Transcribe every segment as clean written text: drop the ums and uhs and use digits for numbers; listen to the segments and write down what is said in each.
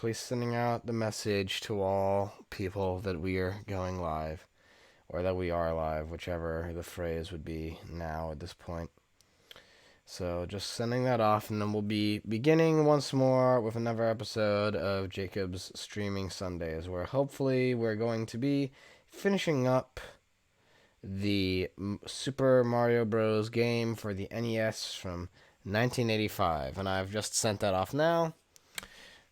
quickly sending out the message to all people that we are going live, or that we are live, whichever the phrase would be now at this point. So just sending that off, and then we'll be beginning once more with another episode of Jacob's Streaming Sundays, where hopefully we're going to be finishing up the Super Mario Bros. Game for the NES from 1985, and I've just sent that off now.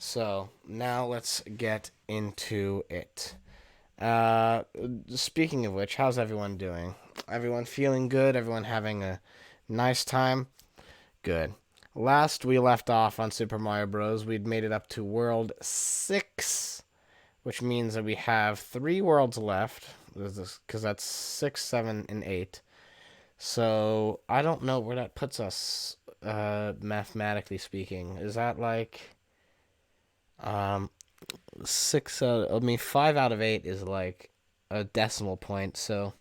So now let's get into it. Speaking of which, how's everyone doing? Everyone feeling good? Everyone having a nice time? Good. Last we left off on Super Mario Bros., we'd made it up to World 6, which means that we have 3 worlds left, because that's 6, 7, and 8. So I don't know where that puts us, mathematically speaking. Is that like... 5 out of 8 is like a decimal point, so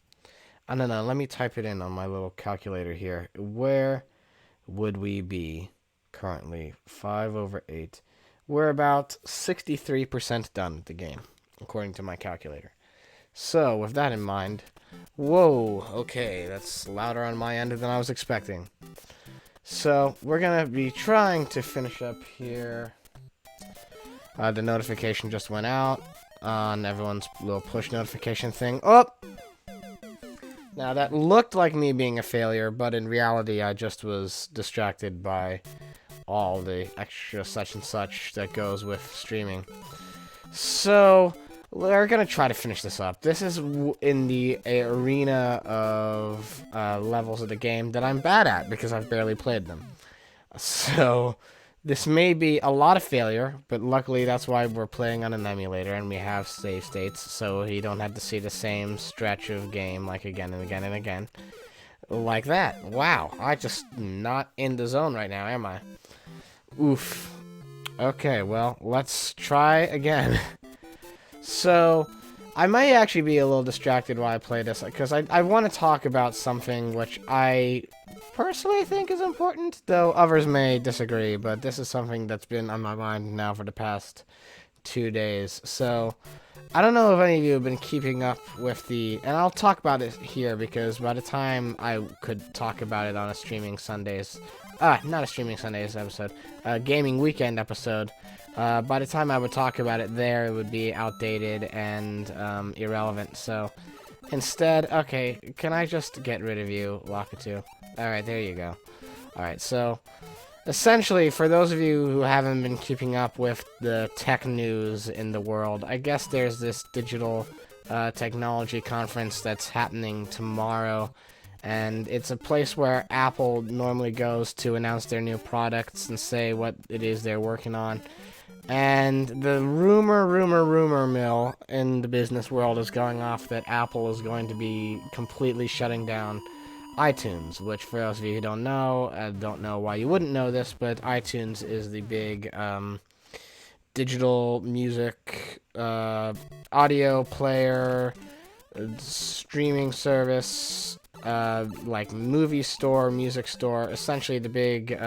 I don't know. Let me type it in on my little calculator here. Where would we be currently? 5 over 8. We're about 63% done with the game, according to my calculator. So, with that in mind, whoa, okay, that's louder on my end than I was expecting. So, we're going to be trying to finish up here. The notification just went out on everyone's little push notification thing. Oh! Now, that looked like me being a failure, but in reality, I just was distracted by all the extra such and such that goes with streaming. So, we're going to try to finish this up. This is in the arena of levels of the game that I'm bad at because I've barely played them. So... this may be a lot of failure, but luckily that's why we're playing on an emulator and we have save states, so you don't have to see the same stretch of game like again and again and again. Like that. Wow, I just not in the zone right now, am I? Oof. Okay, well, let's try again. So, I might actually be a little distracted while I play this, because I want to talk about something which I personally think is important, though others may disagree, but this is something that's been on my mind now for the past 2 days. So, I don't know if any of you have been keeping up with and I'll talk about it here, because by the time I could talk about it on a Streaming Sundays, not a Streaming Sundays episode, a Gaming Weekend episode, by the time I would talk about it there, it would be outdated and irrelevant, so... instead, okay, can I just get rid of you, Wakatu? Alright, there you go. Alright, so, essentially, for those of you who haven't been keeping up with the tech news in the world, I guess there's this digital technology conference that's happening tomorrow, and it's a place where Apple normally goes to announce their new products and say what it is they're working on. And the rumor mill in the business world is going off that Apple is going to be completely shutting down iTunes, which for those of you who don't know, I don't know why you wouldn't know this, but iTunes is the big digital music audio player streaming service, like movie store, music store, essentially the big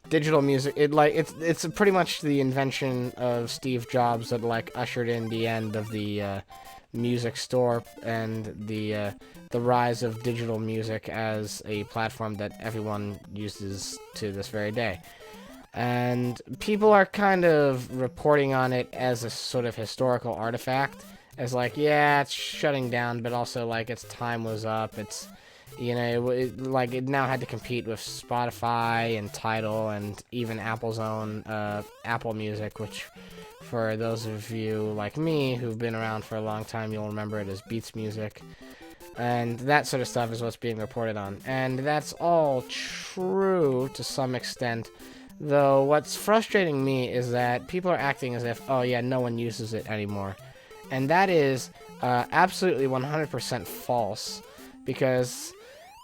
digital music. It's pretty much the invention of Steve Jobs that like ushered in the end of the music store and the rise of digital music as a platform that everyone uses to this very day. And people are kind of reporting on it as a sort of historical artifact, as like, yeah, it's shutting down, but also like its time was up. It's, you know, it now had to compete with Spotify and Tidal and even Apple's own Apple Music, which for those of you like me who've been around for a long time, you'll remember it as Beats Music. And that sort of stuff is what's being reported on. And that's all true to some extent, though what's frustrating me is that people are acting as if, oh yeah, no one uses it anymore. And that is absolutely 100% false, because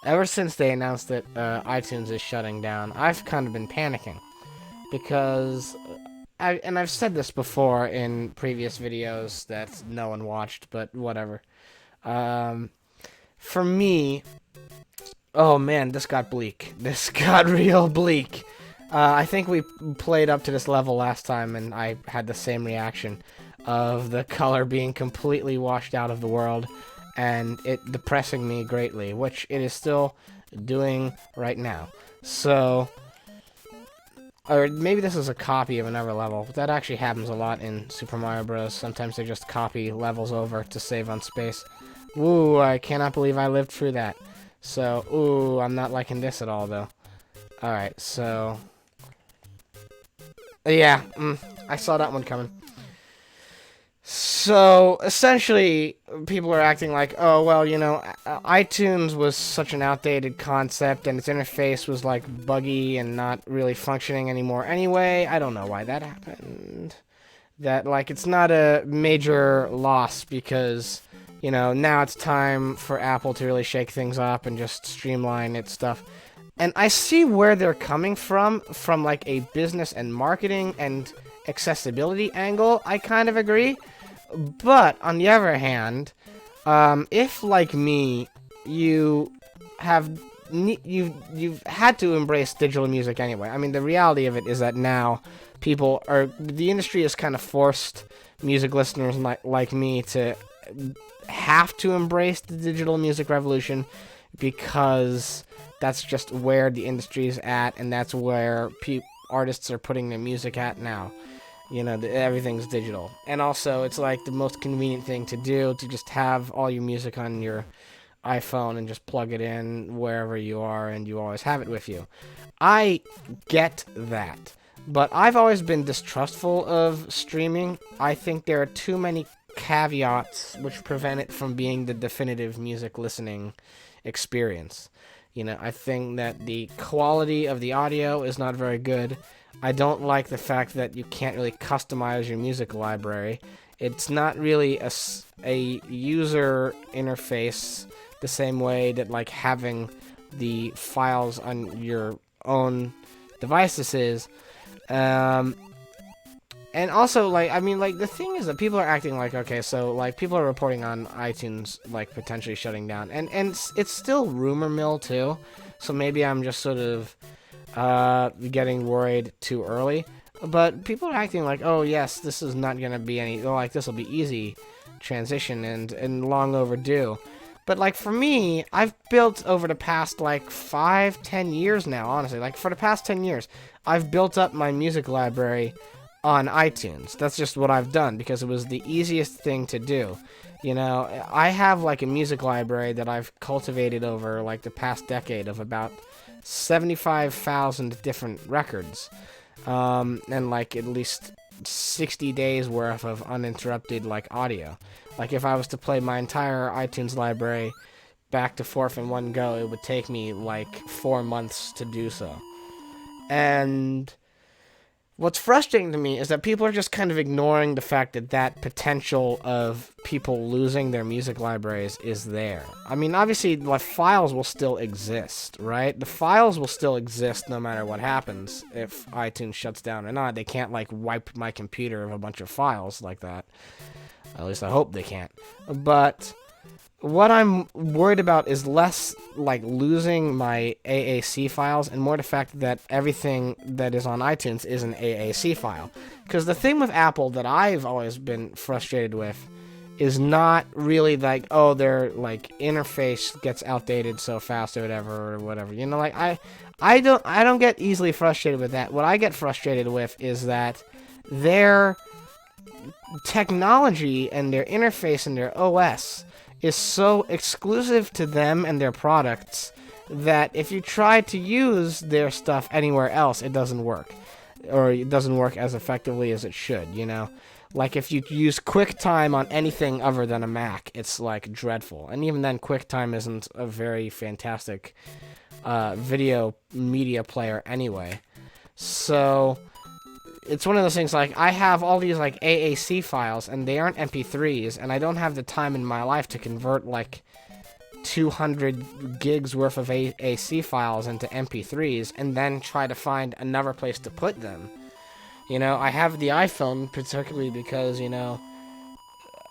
ever since they announced that iTunes is shutting down, I've kind of been panicking. Because, I've said this before in previous videos that no one watched, but whatever. For me, oh man, this got bleak. This got real bleak. I think we played up to this level last time, and I had the same reaction of the color being completely washed out of the world, and it depressing me greatly, which it is still doing right now. So, or maybe this is a copy of another level. That actually happens a lot in Super Mario Bros. Sometimes they just copy levels over to save on space. Woo, I cannot believe I lived through that. So, ooh, I'm not liking this at all, though. Alright, so... yeah, I saw that one coming. So, essentially, people are acting like, oh, well, you know, iTunes was such an outdated concept, and its interface was, like, buggy and not really functioning anymore anyway. I don't know why that happened. That, like, it's not a major loss because, you know, now it's time for Apple to really shake things up and just streamline its stuff. And I see where they're coming from like, a business and marketing and accessibility angle. I kind of agree. But, on the other hand, if, like me, you've had to embrace digital music anyway. I mean, the reality of it is that now the industry has kind of forced music listeners like me to have to embrace the digital music revolution because that's just where the industry is at, and that's where artists are putting their music at now. You know, everything's digital. And also, it's like the most convenient thing to do to just have all your music on your iPhone and just plug it in wherever you are, and you always have it with you. I get that. But I've always been distrustful of streaming. I think there are too many caveats which prevent it from being the definitive music listening experience. You know, I think that the quality of the audio is not very good. I don't like the fact that you can't really customize your music library. It's not really a user interface the same way that, like, having the files on your own devices is. And also, like, I mean, like, the thing is that people are acting like, okay, so, like, people are reporting on iTunes, like, potentially shutting down. And it's still rumor mill, too. So maybe I'm just sort of getting worried too early. But people are acting like, oh, yes, this is not going to be like, this will be easy transition and long overdue. But, like, for me, I've built over the past, like, 5-10 years now, honestly. Like, for the past 10 years, I've built up my music library on iTunes. That's just what I've done because it was the easiest thing to do. You know, I have, like, a music library that I've cultivated over, like, the past decade of about 75,000 different records. And, like, at least 60 days worth of uninterrupted, like, audio. Like, if I was to play my entire iTunes library back to forth in one go, it would take me, like, 4 months to do so. And what's frustrating to me is that people are just kind of ignoring the fact that potential of people losing their music libraries is there. I mean, obviously, the files will still exist, right? The files will still exist no matter what happens if iTunes shuts down or not. They can't, like, wipe my computer of a bunch of files like that. At least I hope they can't. But what I'm worried about is less, like, losing my AAC files and more the fact that everything that is on iTunes is an AAC file. Because the thing with Apple that I've always been frustrated with is not really, like, oh, their, like, interface gets outdated so fast or whatever. You know, like, I don't get easily frustrated with that. What I get frustrated with is that their technology and their interface and their OS is so exclusive to them and their products that if you try to use their stuff anywhere else, it doesn't work. Or it doesn't work as effectively as it should, you know? Like, if you use QuickTime on anything other than a Mac, it's, like, dreadful. And even then, QuickTime isn't a very fantastic video media player anyway. So it's one of those things, like, I have all these, like, AAC files, and they aren't MP3s, and I don't have the time in my life to convert, like, 200 gigs worth of AAC files into MP3s, and then try to find another place to put them. You know, I have the iPhone, particularly because, you know,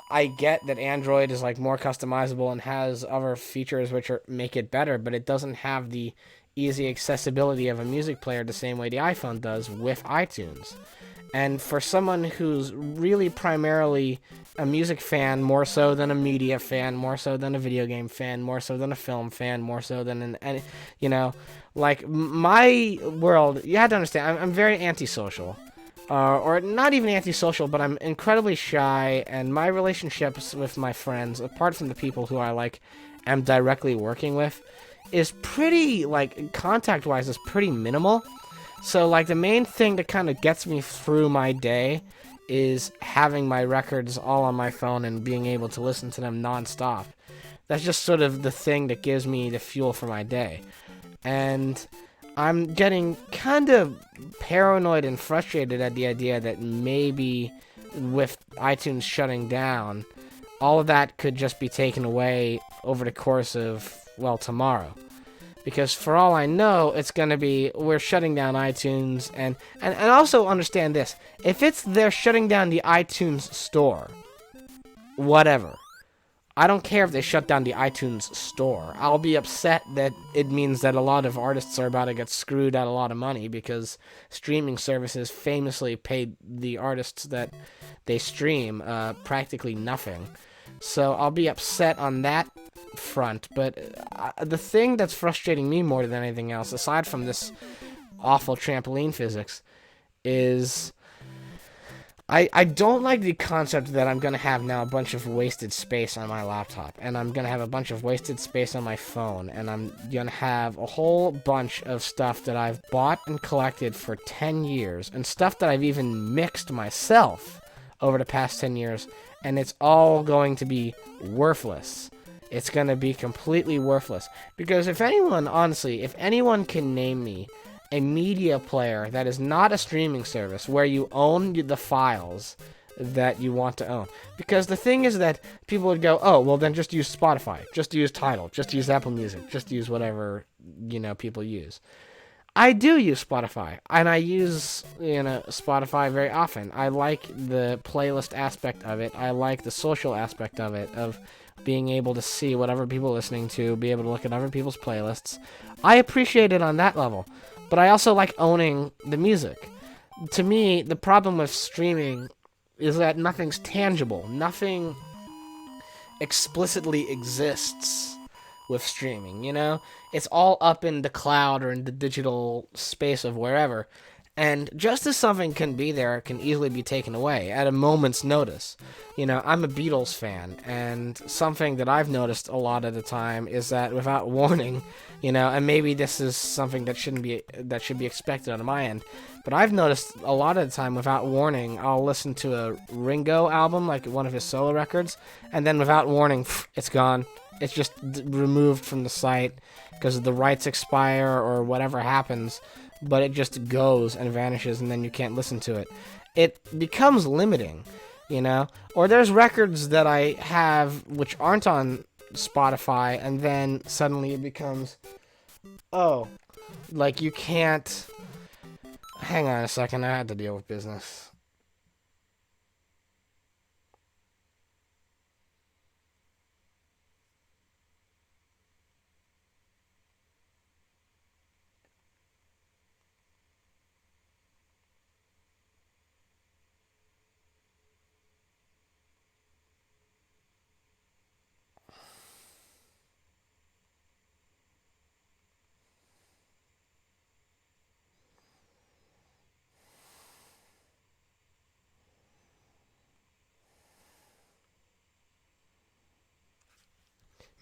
I get that Android is, like, more customizable and has other features which make it better, but it doesn't have the easy accessibility of a music player the same way the iPhone does with iTunes. And for someone who's really primarily a music fan, more so than a media fan, more so than a video game fan, more so than a film fan, more so than like my world, you have to understand, I'm very antisocial. Or not even antisocial, but I'm incredibly shy, and my relationships with my friends, apart from the people who I, like, am directly working with, is pretty, like, contact-wise, is pretty minimal. So, like, the main thing that kind of gets me through my day is having my records all on my phone and being able to listen to them nonstop. That's just sort of the thing that gives me the fuel for my day. And I'm getting kind of paranoid and frustrated at the idea that maybe with iTunes shutting down, all of that could just be taken away over the course of, well, tomorrow. Because for all I know, it's going to be, we're shutting down iTunes, and also understand this. If it's they're shutting down the iTunes store, whatever. I don't care if they shut down the iTunes store. I'll be upset that it means that a lot of artists are about to get screwed out a lot of money because streaming services famously pay the artists that they stream practically nothing. So I'll be upset on that front, but the thing that's frustrating me more than anything else, aside from this awful trampoline physics, is I don't like the concept that I'm going to have now a bunch of wasted space on my laptop, and I'm going to have a bunch of wasted space on my phone, and I'm going to have a whole bunch of stuff that I've bought and collected for 10 years, and stuff that I've even mixed myself over the past 10 years, and it's all going to be worthless. It's going to be completely worthless. Because if anyone, honestly, if anyone can name me a media player that is not a streaming service where you own the files that you want to own. Because the thing is that people would go, oh, well then just use Spotify, just use Tidal, just use Apple Music, just use whatever, people use. I do use Spotify, and I use, Spotify very often. I like the playlist aspect of it. I like the social aspect of it, of being able to see what other people are listening to, be able to look at other people's playlists. I appreciate it on that level. But I also like owning the music. To me, the problem with streaming is that nothing's tangible. Nothing explicitly exists with streaming, It's all up in the cloud or in the digital space of wherever. And just as something can be there, it can easily be taken away at a moment's notice. I'm a Beatles fan, and something that I've noticed a lot of the time is that without warning, and maybe this is something that should be expected on my end, but I've noticed a lot of the time without warning, I'll listen to a Ringo album, like one of his solo records, and then without warning, it's gone. It's just removed from the site because the rights expire or whatever happens. But it just goes and vanishes, and then you can't listen to it. It becomes limiting, Or there's records that I have which aren't on Spotify, and then suddenly it becomes, you can't. Hang on a second, I had to deal with business.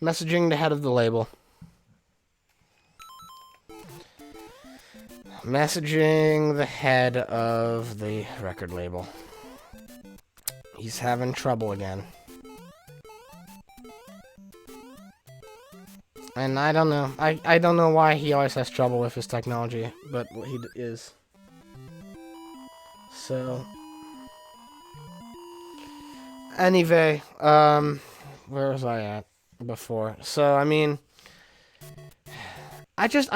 Messaging the head of the label. Messaging the head of the record label. He's having trouble again. And I don't know. I don't know why he always has trouble with his technology, but he is. So. Anyway, where was I at before? So, I'm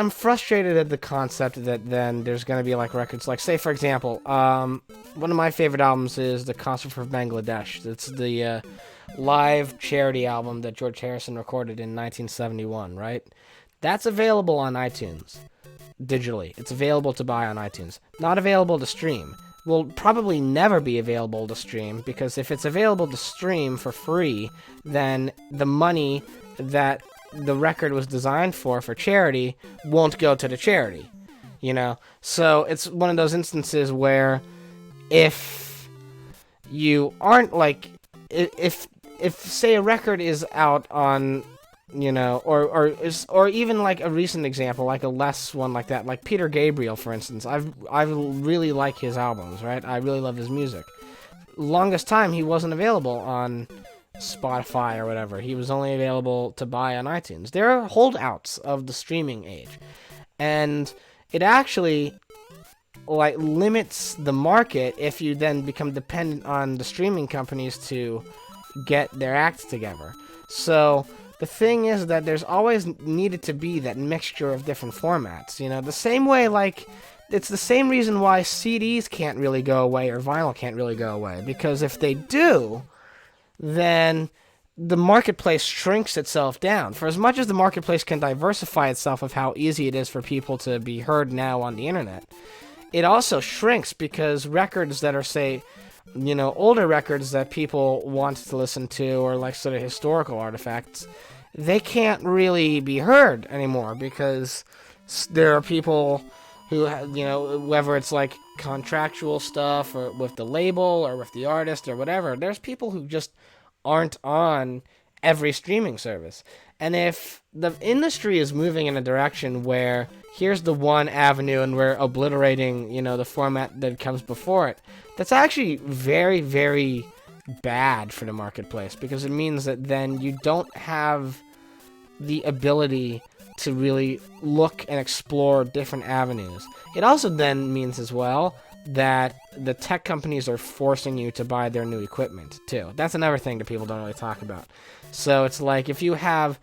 frustrated at the concept that then there's going to be, records, say, for example, one of my favorite albums is The Concert for Bangladesh. It's the live charity album that George Harrison recorded in 1971, right? That's available on iTunes digitally. It's available to buy on iTunes. Not available to stream. Will probably never be available to stream, because if it's available to stream for free, then the money that the record was designed for charity won't go to the charity, you know? So it's one of those instances where if you aren't like, if say a record is out on, you know, or even like a recent example, like a less one like that, like Peter Gabriel, for instance. I really like his albums, right? I really love his music. Longest time he wasn't available on Spotify or whatever. He was only available to buy on iTunes. There are holdouts of the streaming age, and it actually like limits the market if you then become dependent on the streaming companies to get their acts together. So the thing is that there's always needed to be that mixture of different formats, you know, the same way, like, it's the same reason why CDs can't really go away or vinyl can't really go away, because if they do, then the marketplace shrinks itself down. For as much as the marketplace can diversify itself of how easy it is for people to be heard now on the internet, it also shrinks because records that are, say, you know, older records that people want to listen to, or like sort of historical artifacts, they can't really be heard anymore because there are people who, you know, whether it's like contractual stuff or with the label or with the artist or whatever, there's people who just aren't on every streaming service. And if the industry is moving in a direction where here's the one avenue and we're obliterating, you know, the format that comes before it, that's actually very, very bad for the marketplace, because it means that then you don't have the ability to really look and explore different avenues. It also then means as well that the tech companies are forcing you to buy their new equipment too. That's another thing that people don't really talk about. So it's like, if you have,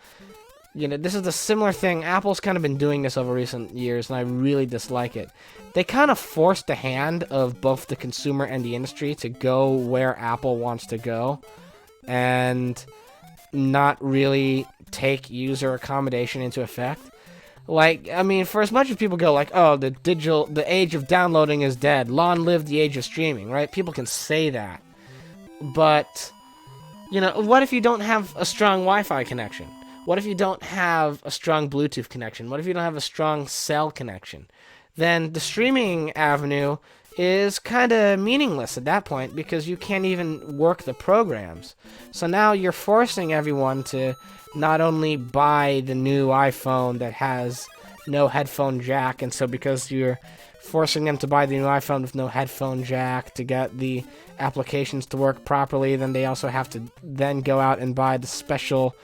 you know, this is a similar thing. Apple's kind of been doing this over recent years, and I really dislike it. They kind of forced the hand of both the consumer and the industry to go where Apple wants to go, and not really take user accommodation into effect. Like, I mean, for as much as people go like, oh, the age of downloading is dead, long live the age of streaming, right? People can say that. But, you know, what if you don't have a strong Wi-Fi connection? What if you don't have a strong Bluetooth connection? What if you don't have a strong cell connection? Then the streaming avenue is kind of meaningless at that point, because you can't even work the programs. So now you're forcing everyone to not only buy the new iPhone that has no headphone jack, and so because you're forcing them to buy the new iPhone with no headphone jack to get the applications to work properly, then they also have to then go out and buy the special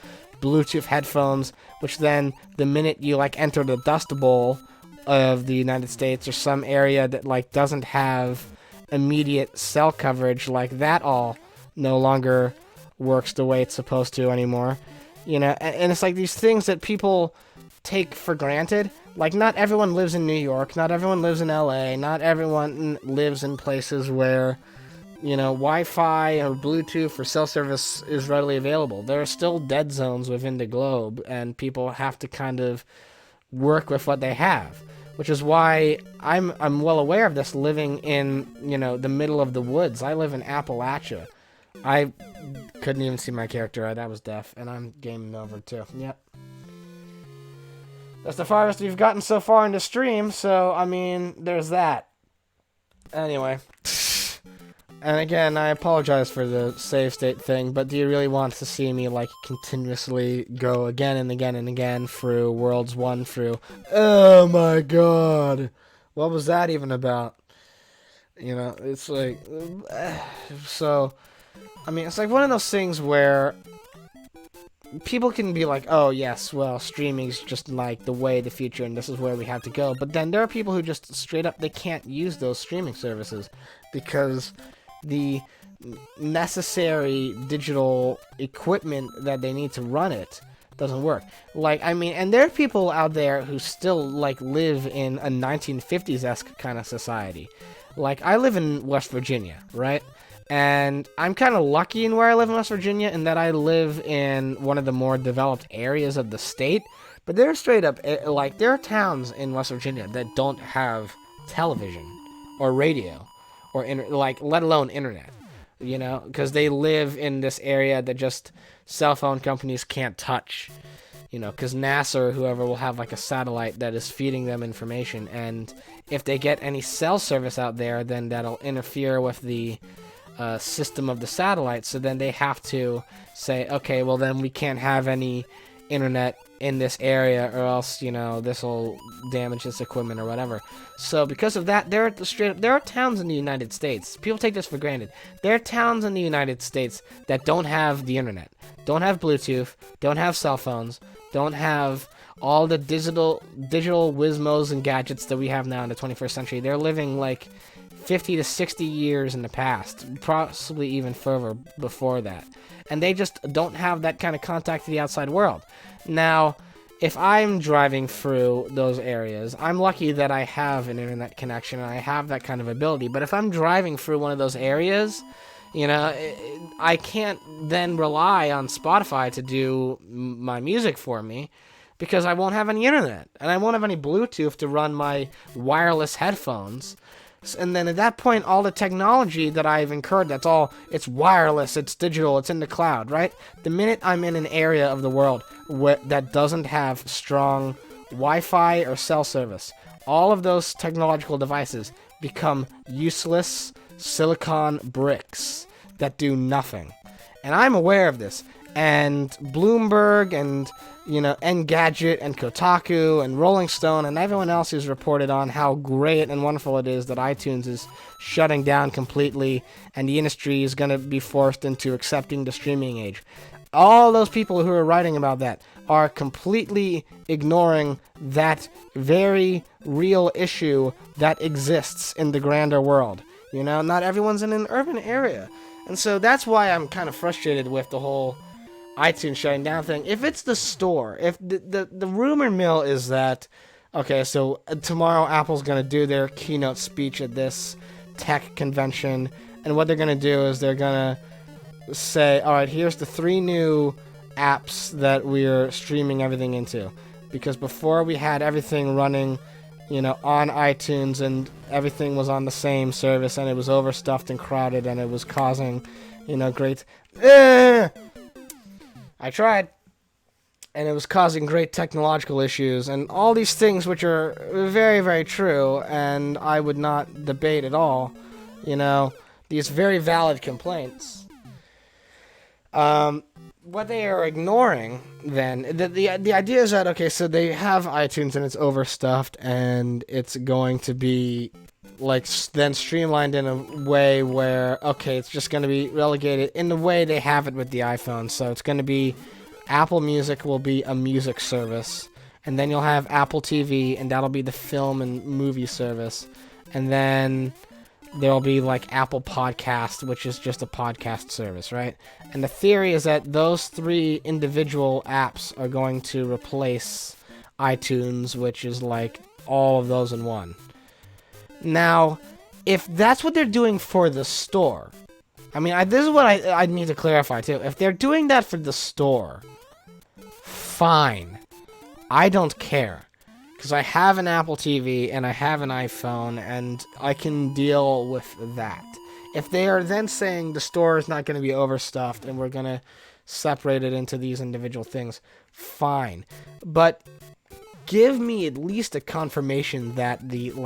Bluetooth headphones, which then the minute you like enter the Dust Bowl of the United States or some area that like doesn't have immediate cell coverage, like that all no longer works the way it's supposed to anymore, you know. And it's like these things that people take for granted. Like, not everyone lives in New York, not everyone lives in LA, not everyone lives in places where, you know, Wi-Fi or Bluetooth or cell service is readily available. There are still dead zones within the globe, and people have to kind of work with what they have, which is why I'm well aware of this, living in, you know, the middle of the woods. I live in Appalachia. I couldn't even see my character. That was deaf, and I'm gaming over too. Yep. That's the farthest we've gotten so far in the stream, so, I mean, there's that. Anyway. And again, I apologize for the save state thing, but do you really want to see me, like, continuously go again and again and again through Worlds 1 through, oh my god, what was that even about? You know, it's like, so, I mean, it's like one of those things where people can be like, oh yes, well, streaming's just like the way, the future, and this is where we have to go. But then there are people who just straight up, they can't use those streaming services because the necessary digital equipment that they need to run it doesn't work. Like, I mean, and there are people out there who still, like, live in a 1950s-esque kind of society. Like, I live in West Virginia, right? And I'm kind of lucky in where I live in West Virginia in that I live in one of the more developed areas of the state. But they're straight up, like, there are towns in West Virginia that don't have television or radio or, let alone internet, because they live in this area that just cell phone companies can't touch, because NASA or whoever will have, like, a satellite that is feeding them information. And if they get any cell service out there, then that'll interfere with the system of the satellite. So then they have to say, okay, well, then we can't have any internet in this area, or else, this will damage this equipment or whatever. So because of that, there are towns in the United States. People take this for granted. There are towns in the United States that don't have the internet, don't have Bluetooth, don't have cell phones, don't have all the digital whizmos and gadgets that we have now in the 21st century. They're living like 50 to 60 years in the past, possibly even further before that. And they just don't have that kind of contact to the outside world. Now, if I'm driving through those areas, I'm lucky that I have an internet connection and I have that kind of ability. But if I'm driving through one of those areas, I can't then rely on Spotify to do my music for me, because I won't have any internet and I won't have any Bluetooth to run my wireless headphones. And then at that point, all the technology that I've incurred, it's wireless, it's digital, it's in the cloud, right? The minute I'm in an area of the world that doesn't have strong Wi-Fi or cell service, all of those technological devices become useless silicon bricks that do nothing. And I'm aware of this. And Bloomberg and Engadget and Kotaku and Rolling Stone and everyone else who's reported on how great and wonderful it is that iTunes is shutting down completely and the industry is going to be forced into accepting the streaming age. All those people who are writing about that are completely ignoring that very real issue that exists in the grander world. Not everyone's in an urban area. And so that's why I'm kind of frustrated with the whole iTunes shutting down thing. If it's the store, if the rumor mill is that, okay, so tomorrow Apple's going to do their keynote speech at this tech convention, and what they're going to do is they're going to say, all right, here's the 3 new apps that we're streaming everything into. Because before we had everything running, on iTunes, and everything was on the same service, and it was overstuffed and crowded, and it was causing, great... I tried, and it was causing great technological issues, and all these things which are very, very true, and I would not debate at all, these very valid complaints. What they are ignoring, then, the idea is that, okay, so they have iTunes, and it's overstuffed, and it's going to be, then streamlined in a way where, okay, it's just going to be relegated in the way they have it with the iPhone. So it's going to be, Apple Music will be a music service, and then you'll have Apple TV, and that'll be the film and movie service, and then there'll be, Apple Podcast, which is just a podcast service, right? And the theory is that those 3 individual apps are going to replace iTunes, which is, all of those in one. Now, if that's what they're doing for the store, this is what I need to clarify too. If they're doing that for the store, fine. I don't care. Because I have an Apple TV and I have an iPhone and I can deal with that. If they are then saying the store is not going to be overstuffed and we're going to separate it into these individual things, fine. But give me at least a confirmation that the over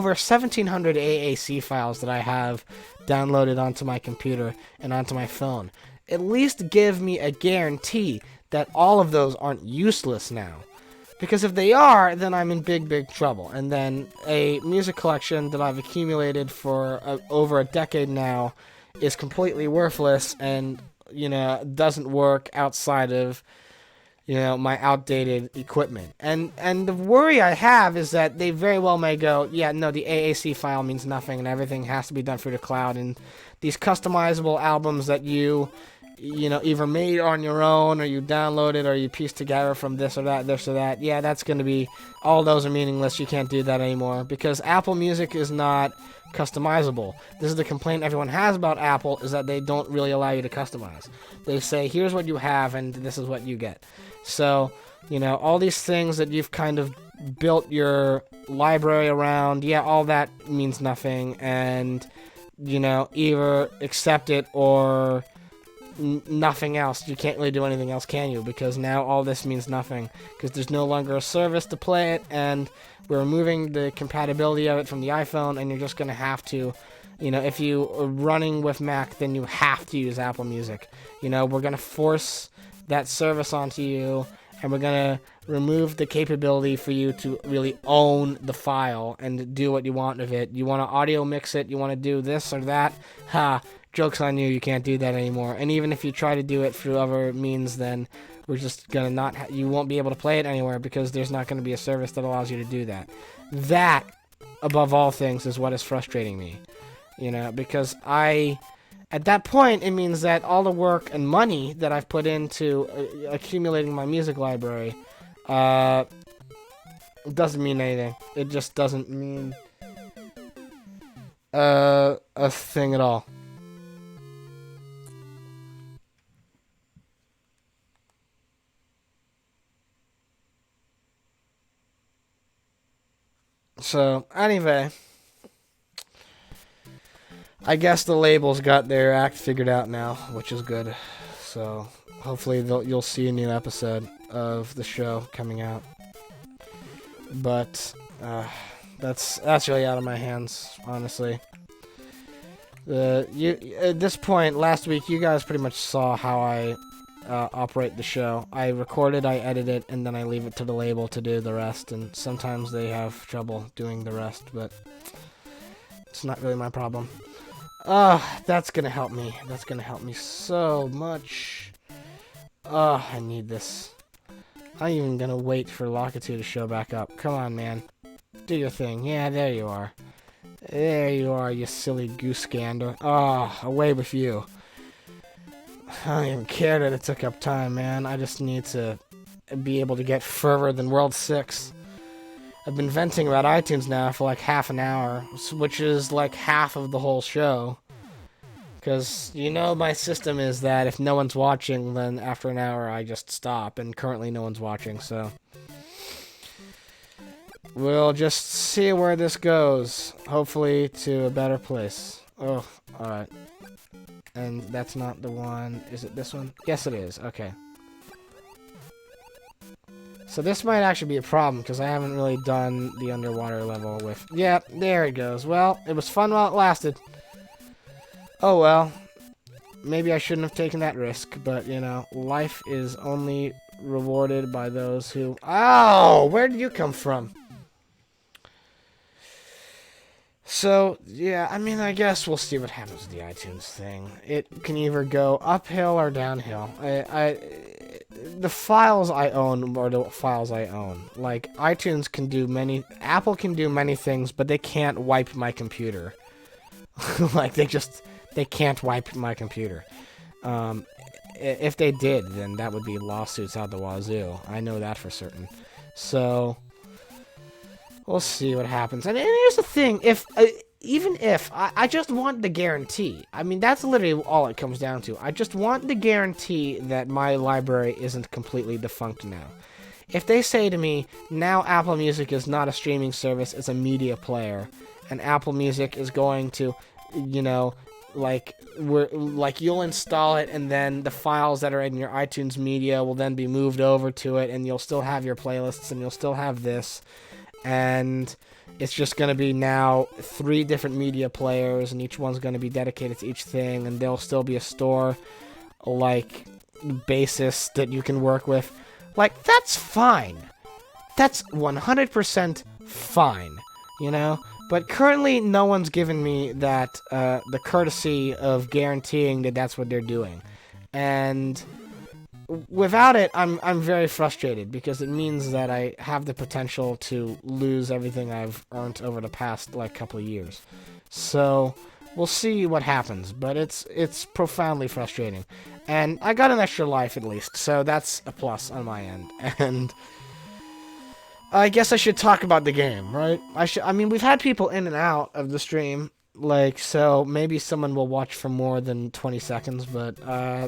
1,700 AAC files that I have downloaded onto my computer and onto my phone, at least give me a guarantee that all of those aren't useless now. Because if they are, then I'm in big, big trouble. And then a music collection that I've accumulated for over a decade now is completely worthless and, doesn't work outside of, my outdated equipment. And the worry I have is that they very well may go, yeah, no, the AAC file means nothing and everything has to be done through the cloud. And these customizable albums that you either made on your own or you downloaded or you pieced together from this or that, yeah, that's going to be, all those are meaningless. You can't do that anymore because Apple Music is not customizable. This is the complaint everyone has about Apple, is that they don't really allow you to customize. They say, here's what you have and this is what you get. So, all these things that you've kind of built your library around, yeah, all that means nothing, and, either accept it or nothing else. You can't really do anything else, can you? Because now all this means nothing, because there's no longer a service to play it, and we're removing the compatibility of it from the iPhone, and you're just going to have to, if you are running with Mac, then you have to use Apple Music. We're going to force that service onto you, and we're going to remove the capability for you to really own the file and do what you want with it. You want to audio mix it, you want to do this or that, joke's on you, you can't do that anymore. And even if you try to do it through other means, then we're just going to you won't be able to play it anywhere because there's not going to be a service that allows you to do that. That, above all things, is what is frustrating me. Because at that point, it means that all the work and money that I've put into accumulating my music library doesn't mean anything. It just doesn't mean a thing at all. So, anyway, I guess the labels got their act figured out now, which is good. So, hopefully you'll see a new episode of the show coming out. But, that's really out of my hands, honestly. At this point, last week, you guys pretty much saw how I operate the show. I record it, I edit it, and then I leave it to the label to do the rest, and sometimes they have trouble doing the rest, but it's not really my problem. That's gonna help me. That's gonna help me so much. I need this. I'm even gonna wait for Lockitude to show back up. Come on, man. Do your thing. Yeah, there you are. There you are, you silly goose gander. Away with you. I don't even care that it took up time, man. I just need to be able to get further than World 6. I've been venting about iTunes now for like half an hour, which is like half of the whole show. Because, my system is that if no one's watching, then after an hour I just stop, and currently no one's watching, so we'll just see where this goes. Hopefully to a better place. Oh, alright. And that's not the one. Is it this one? Yes, it is. Okay. So this might actually be a problem, because I haven't really done the underwater level with... Yeah, there it goes. Well, it was fun while it lasted. Oh well. Maybe I shouldn't have taken that risk, but, life is only rewarded by those who... Oh! Where did you come from? So, yeah, I guess we'll see what happens with the iTunes thing. It can either go uphill or downhill. The files I own are the files I own. Like, iTunes can do Apple can do many things, but they can't wipe my computer. Like, they can't wipe my computer. If they did, then that would be lawsuits out the wazoo. I know that for certain. So... we'll see what happens. And here's the thing, even if, I just want the guarantee. That's literally all it comes down to. I just want the guarantee that my library isn't completely defunct now. If they say to me, now Apple Music is not a streaming service, it's a media player, and Apple Music is going to, you'll install it, and then the files that are in your iTunes media will then be moved over to it, and you'll still have your playlists, and you'll still have this. And it's just going to be now 3 different media players, and each one's going to be dedicated to each thing, and there'll still be a store, basis that you can work with. That's fine. That's 100% fine, But currently, no one's given me that, the courtesy of guaranteeing that that's what they're doing. And... without it, I'm very frustrated, because it means that I have the potential to lose everything I've earned over the past, couple of years. So, we'll see what happens, but it's profoundly frustrating. And I got an extra life at least, so that's a plus on my end. And I guess I should talk about the game, right? I mean, we've had people in and out of the stream, like, so maybe someone will watch for more than 20 seconds, but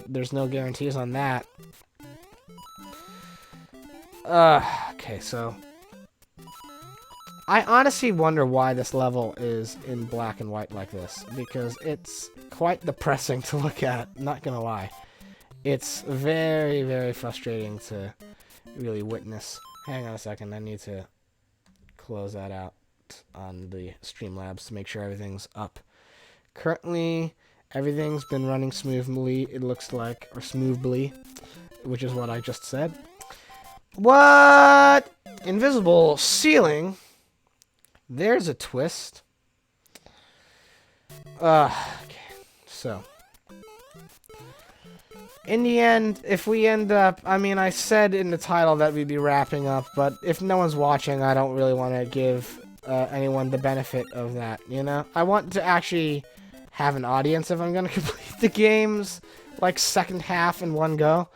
there's no guarantees on that. Okay, so I honestly wonder why this level is in black and white like this, because it's quite depressing to look at, not gonna lie. It's very, very frustrating to really witness. Hang on a second, I need to close that out on the Streamlabs to make sure everything's up. Currently, everything's been running smoothly, it looks like, or smoothly, which is what I just said. What? Invisible ceiling? There's a twist. Okay, so in the end, if we end up, I mean, I said in the title that we'd be wrapping up, but if no one's watching, I don't really want to give anyone the benefit of that, you know? I want to actually have an audience if I'm going to complete the game's, like, second half in one go.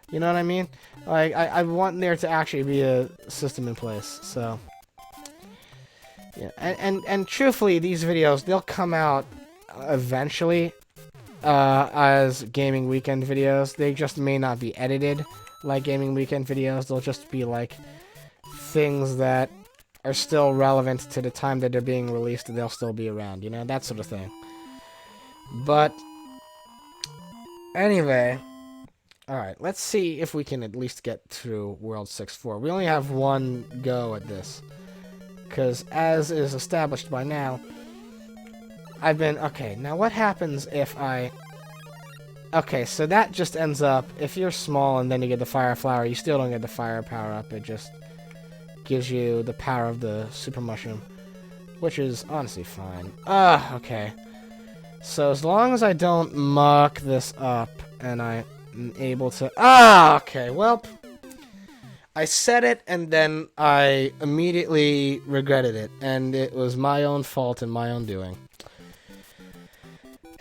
You know what I mean? Like, I want there to actually be a system in place, so. Yeah, and truthfully, these videos, they'll come out eventually. As gaming weekend videos. They just may not be edited like gaming weekend videos. They'll just be like things that are still relevant to the time that they're being released, and they'll still be around, you know, that sort of thing. But anyway, alright, let's see if we can at least get through World 6-4. We only have one go at this, because as is established by now, okay, now what happens if okay, so that just ends up, if you're small and then you get the fire flower, you still don't get the fire power up, it just gives you the power of the super mushroom, which is honestly fine. Okay. So as long as I don't muck this up, and I'm able to, okay, well, I said it, and then I immediately regretted it, and it was my own fault and my own doing.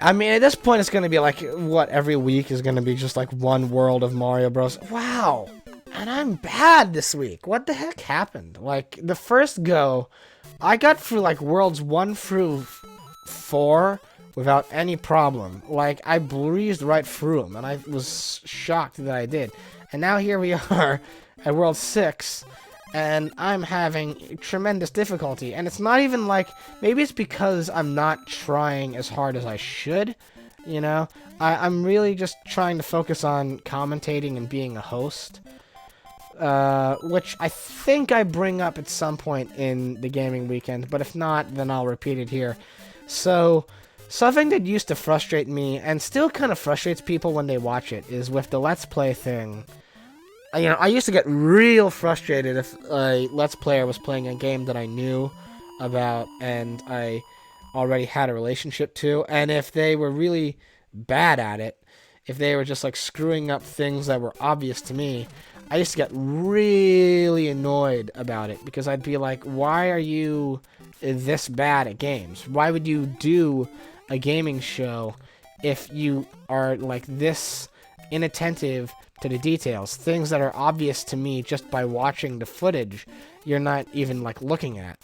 I mean, at this point, it's going to be like, what, every week is going to be just like one world of Mario Bros. Wow! And I'm bad this week. What the heck happened? Like, the first go, I got through like worlds 1 through 4 without any problem. Like, I breezed right through them, and I was shocked that I did. And now here we are at world 6, and I'm having tremendous difficulty. And it's not even like, maybe it's because I'm not trying as hard as I should, you know? I'm really just trying to focus on commentating and being a host, which I think I bring up at some point in the gaming weekend, but if not, then I'll repeat it here. So, something that used to frustrate me, and still kind of frustrates people when they watch it, is with the Let's Play thing. You know, I used to get real frustrated if a Let's Player was playing a game that I knew about and I already had a relationship to, and if they were really bad at it, if they were just like screwing up things that were obvious to me, I used to get really annoyed about it, because I'd be like, why are you this bad at games? Why would you do a gaming show if you are like this inattentive to the details, things that are obvious to me just by watching the footage you're not even like looking at?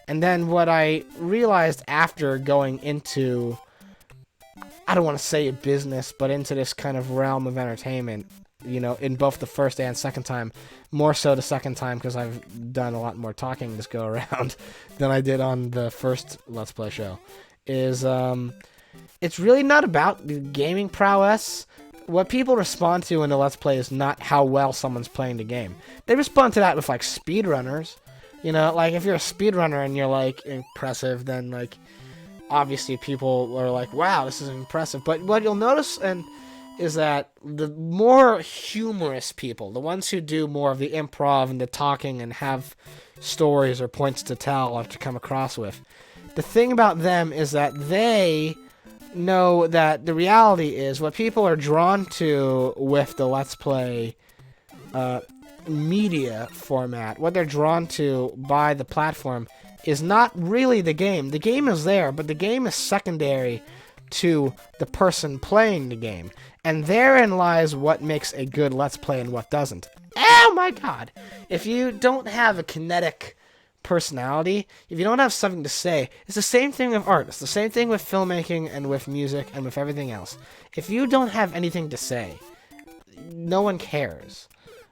And then what I realized after going into, I don't want to say a business, but into this kind of realm of entertainment, you know, in both the first and second time, more so the second time because I've done a lot more talking this go around than I did on the first Let's Play show, is it's really not about the gaming prowess. What people respond to in a Let's Play is not how well someone's playing the game. They respond to that with, like, speedrunners. You know, like, if you're a speedrunner and you're, like, impressive, then, like, obviously people are like, wow, this is impressive. But what you'll notice is that the more humorous people, the ones who do more of the improv and the talking and have stories or points to tell or to come across with, the thing about them is that they know that the reality is what people are drawn to with the Let's Play media format, what they're drawn to by the platform, is not really the game. The game is there, but the game is secondary to the person playing the game. And therein lies what makes a good Let's Play and what doesn't. Oh my god! If you don't have a kinetic personality, if you don't have something to say, it's the same thing with art. It's the same thing with filmmaking and with music and with everything else. If you don't have anything to say, no one cares,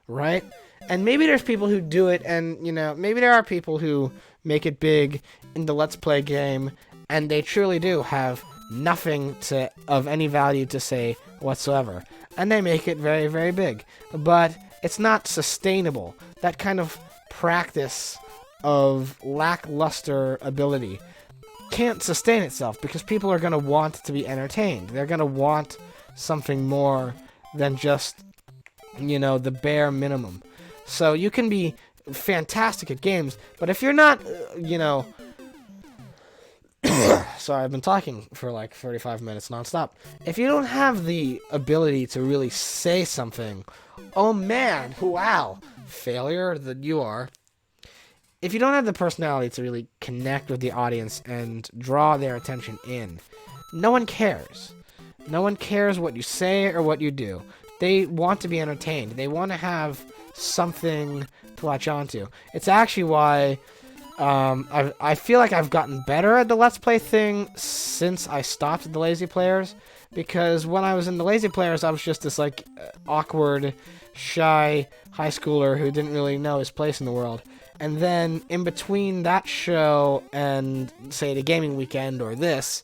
right? And maybe there's people who do it, and, you know, maybe there are people who make it big in the Let's Play game, and they truly do have nothing of any value to say whatsoever. And they make it very, very big. But it's not sustainable. That kind of practice of lackluster ability can't sustain itself, because people are going to want to be entertained. They're going to want something more than just, you know, the bare minimum. So you can be fantastic at games, but if you're not, you know... Sorry, I've been talking for like 35 minutes nonstop. If you don't have the ability to really say something, oh man, wow, failure that you are. If you don't have the personality to really connect with the audience and draw their attention in, no one cares. No one cares what you say or what you do. They want to be entertained. They want to have something to latch onto. It's actually why I feel like I've gotten better at the Let's Play thing since I stopped the Lazy Players, because when I was in the Lazy Players, I was just this, like, awkward, shy high schooler who didn't really know his place in the world. And then, in between that show and, say, the gaming weekend or this,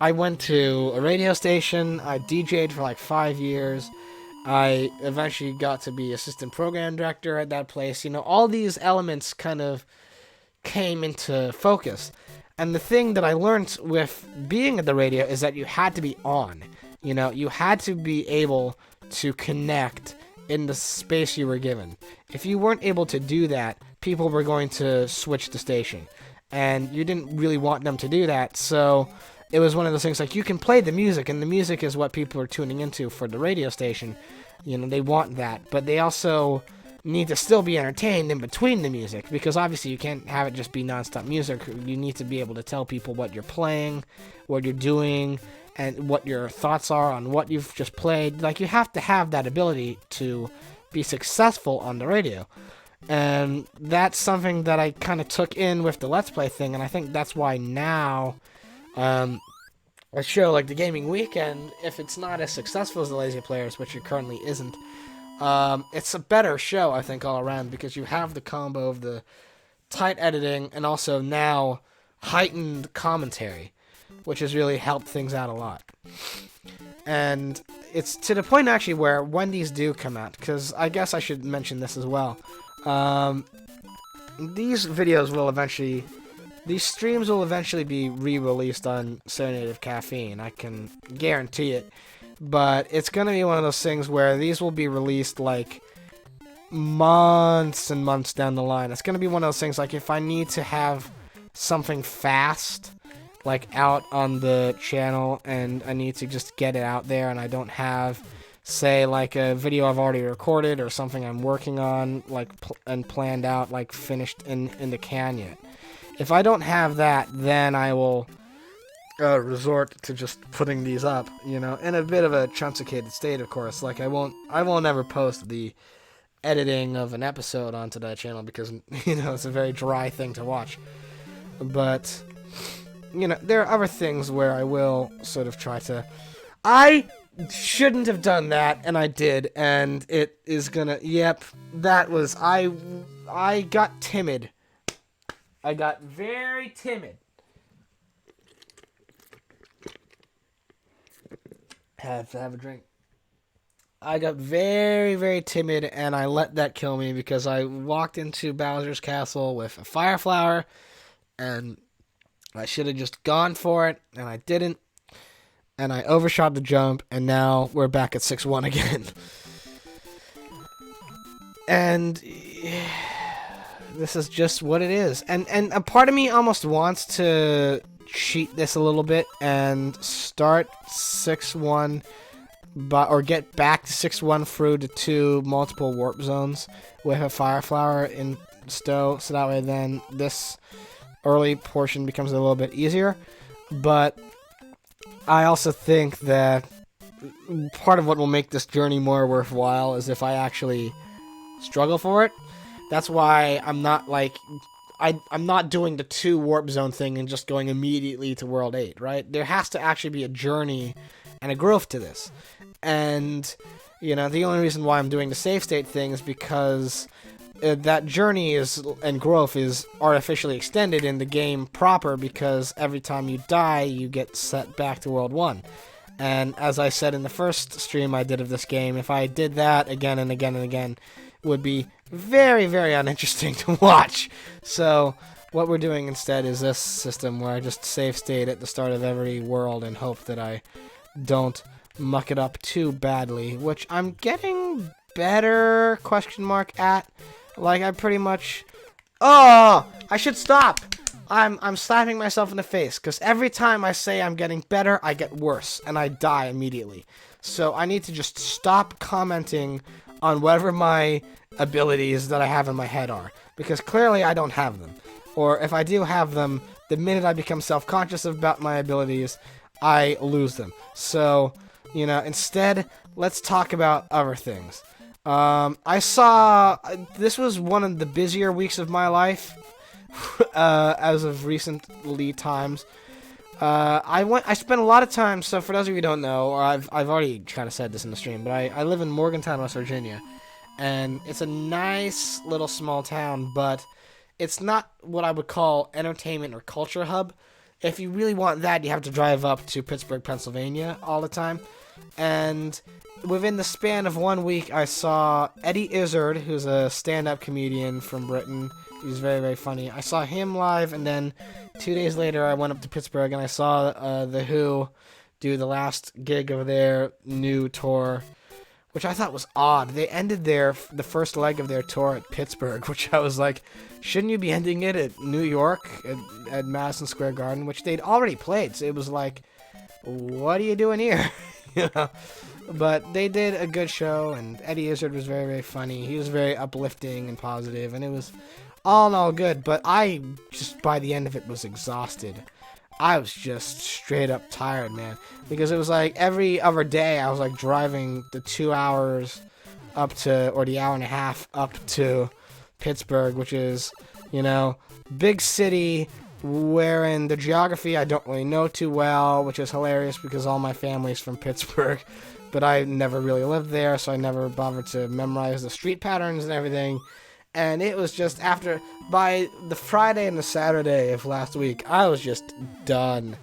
I went to a radio station, I DJ'd for like 5 years, I eventually got to be assistant program director at that place. You know, all these elements kind of came into focus. And the thing that I learned with being at the radio is that you had to be on. You know, you had to be able to connect in the space you were given. If you weren't able to do that, people were going to switch the station. And you didn't really want them to do that, so it was one of those things like, you can play the music, and the music is what people are tuning into for the radio station. You know, they want that, but they also need to still be entertained in between the music, because obviously you can't have it just be non-stop music. You need to be able to tell people what you're playing, what you're doing, and what your thoughts are on what you've just played. Like, you have to have that ability to be successful on the radio. And that's something that I kind of took in with the Let's Play thing, and I think that's why now a show like the Gaming Weekend, if it's not as successful as the Lazy Players, which it currently isn't, it's a better show, I think, all around, because you have the combo of the tight editing and also now heightened commentary, which has really helped things out a lot. And it's to the point, actually, where when these do come out, because I guess I should mention this as well, these videos will eventually... These streams will eventually be re-released on Serenade of Caffeine, I can guarantee it. But it's going to be one of those things where these will be released, like, months and months down the line. It's going to be one of those things, like, if I need to have something fast, like, out on the channel, and I need to just get it out there, and I don't have, say, like, a video I've already recorded, or something I'm working on, like, and planned out, like, finished in the can yet. If I don't have that, then I will resort to just putting these up, you know, in a bit of a truncated state, of course. Like, I won't ever post the editing of an episode onto that channel, because, you know, it's a very dry thing to watch. But, you know, there are other things where I will sort of try to... I shouldn't have done that, and I did, and it is gonna... Yep, that was... I got timid. I got very timid. Have to have a drink. I got very, very timid, and I let that kill me, because I walked into Bowser's Castle with a fire flower, and I should have just gone for it, and I didn't, and I overshot the jump, and now we're back at 6-1 again. And... this is just what it is. And a part of me almost wants to cheat this a little bit and start 6-1, or get back to 6-1 through the 2 multiple warp zones with a fire flower in stow, so that way then this early portion becomes a little bit easier. But I also think that part of what will make this journey more worthwhile is if I actually struggle for it. That's why I'm not like I'm not doing the 2 warp zone thing and just going immediately to World 8, right? There has to actually be a journey and a growth to this. And, the only reason why I'm doing the save state thing is because that journey and growth is artificially extended in the game proper, because every time you die, you get set back to World 1. And as I said in the first stream I did of this game, if I did that again and again and again, it would be very, very uninteresting to watch. So what we're doing instead is this system where I just save state at the start of every world and hope that I don't muck it up too badly, which I'm getting better, at. Like, I pretty much... Oh! I should stop! I'm slapping myself in the face, because every time I say I'm getting better, I get worse, and I die immediately. So I need to just stop commenting on whatever my abilities that I have in my head are, because clearly I don't have them. Or if I do have them, the minute I become self-conscious about my abilities, I lose them. So, instead, let's talk about other things. This was one of the busier weeks of my life, as of recently times. I spent a lot of time, so for those of you who don't know, or I've already kind of said this in the stream, but I live in Morgantown, West Virginia, and it's a nice little small town, but it's not what I would call entertainment or culture hub. If you really want that, you have to drive up to Pittsburgh, Pennsylvania all the time. And within the span of 1 week, I saw Eddie Izzard, who's a stand-up comedian from Britain. He's very, very funny. I saw him live, and then 2 days later, I went up to Pittsburgh, and I saw The Who do the last gig of their new tour, which I thought was odd. They ended the first leg of their tour at Pittsburgh, which I was like, shouldn't you be ending it at New York, at Madison Square Garden, which they'd already played. So it was like, what are you doing here? But they did a good show, and Eddie Izzard was very, very funny. He was very uplifting and positive, and it was all in all good. But I just, by the end of it, was exhausted. I was just straight up tired, man. Because it was like every other day I was like driving the 2 hours or the hour and a half up to Pittsburgh, which is, big city, wherein the geography I don't really know too well, which is hilarious because all my family's from Pittsburgh. But I never really lived there, so I never bothered to memorize the street patterns and everything. And it was just by the Friday and the Saturday of last week, I was just done.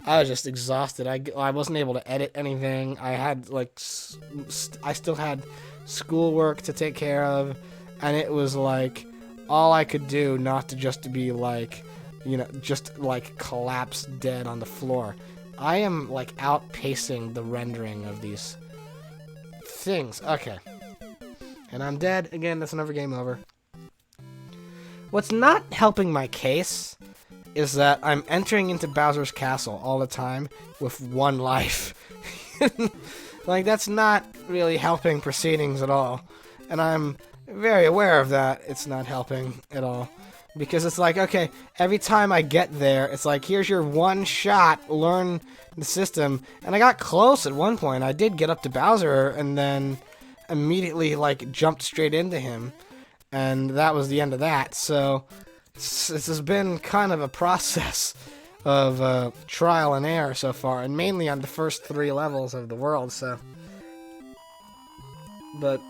I was just exhausted. I wasn't able to edit anything. I had, I still had schoolwork to take care of. And it was, all I could do not to just be, collapse dead on the floor. I am, outpacing the rendering of these things. Okay. And I'm dead. Again, that's another game over. What's not helping my case is that I'm entering into Bowser's Castle all the time with 1 life. That's not really helping proceedings at all. And I'm very aware of that. It's not helping at all. Because it's okay, every time I get there, it's here's your 1 shot, learn the system. And I got close at one point. I did get up to Bowser and then immediately, jumped straight into him. And that was the end of that. So this has been kind of a process of trial and error so far, and mainly on the first 3 levels of the world. So, but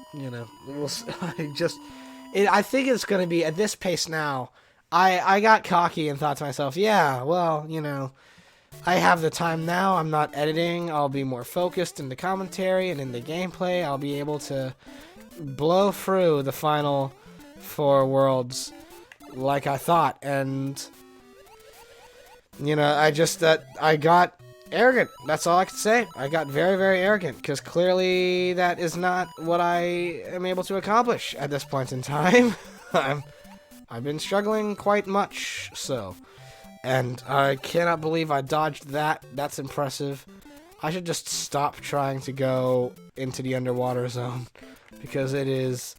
I think it's going to be at this pace now. I got cocky and thought to myself, yeah, well, I have the time now. I'm not editing. I'll be more focused in the commentary and in the gameplay. I'll be able to blow through the final 4 worlds like I thought. And, I got arrogant. That's all I can say. I got very, very arrogant, because clearly that is not what I am able to accomplish at this point in time. I've been struggling quite much, so. And I cannot believe I dodged that. That's impressive. I should just stop trying to go into the underwater zone, because it is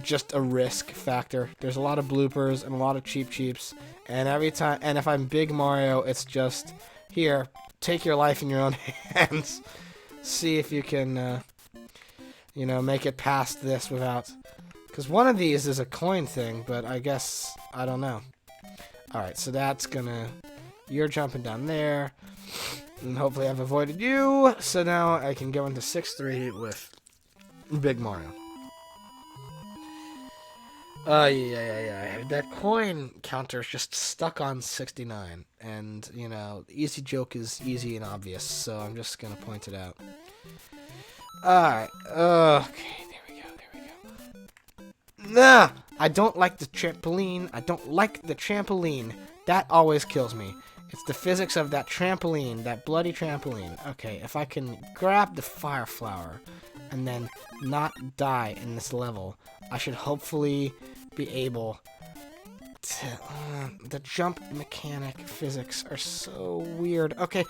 just a risk factor. There's a lot of bloopers and a lot of cheeps, and every time, and if I'm Big Mario, it's just, here, take your life in your own hands. See if you can, make it past this without... Because one of these is a coin thing, but I guess... I don't know. Alright, so that's gonna... You're jumping down there. And hopefully I've avoided you. So now I can go into 6-3 with Big Mario. Yeah. That coin counter is just stuck on 69. And, the easy joke is easy and obvious. So I'm just going to point it out. Alright. Okay, there we go. Nah! I don't like the trampoline. That always kills me. It's the physics of that trampoline. That bloody trampoline. Okay, if I can grab the fire flower and then not die in this level, I should hopefully be able to... the jump mechanic physics are so weird. Okay.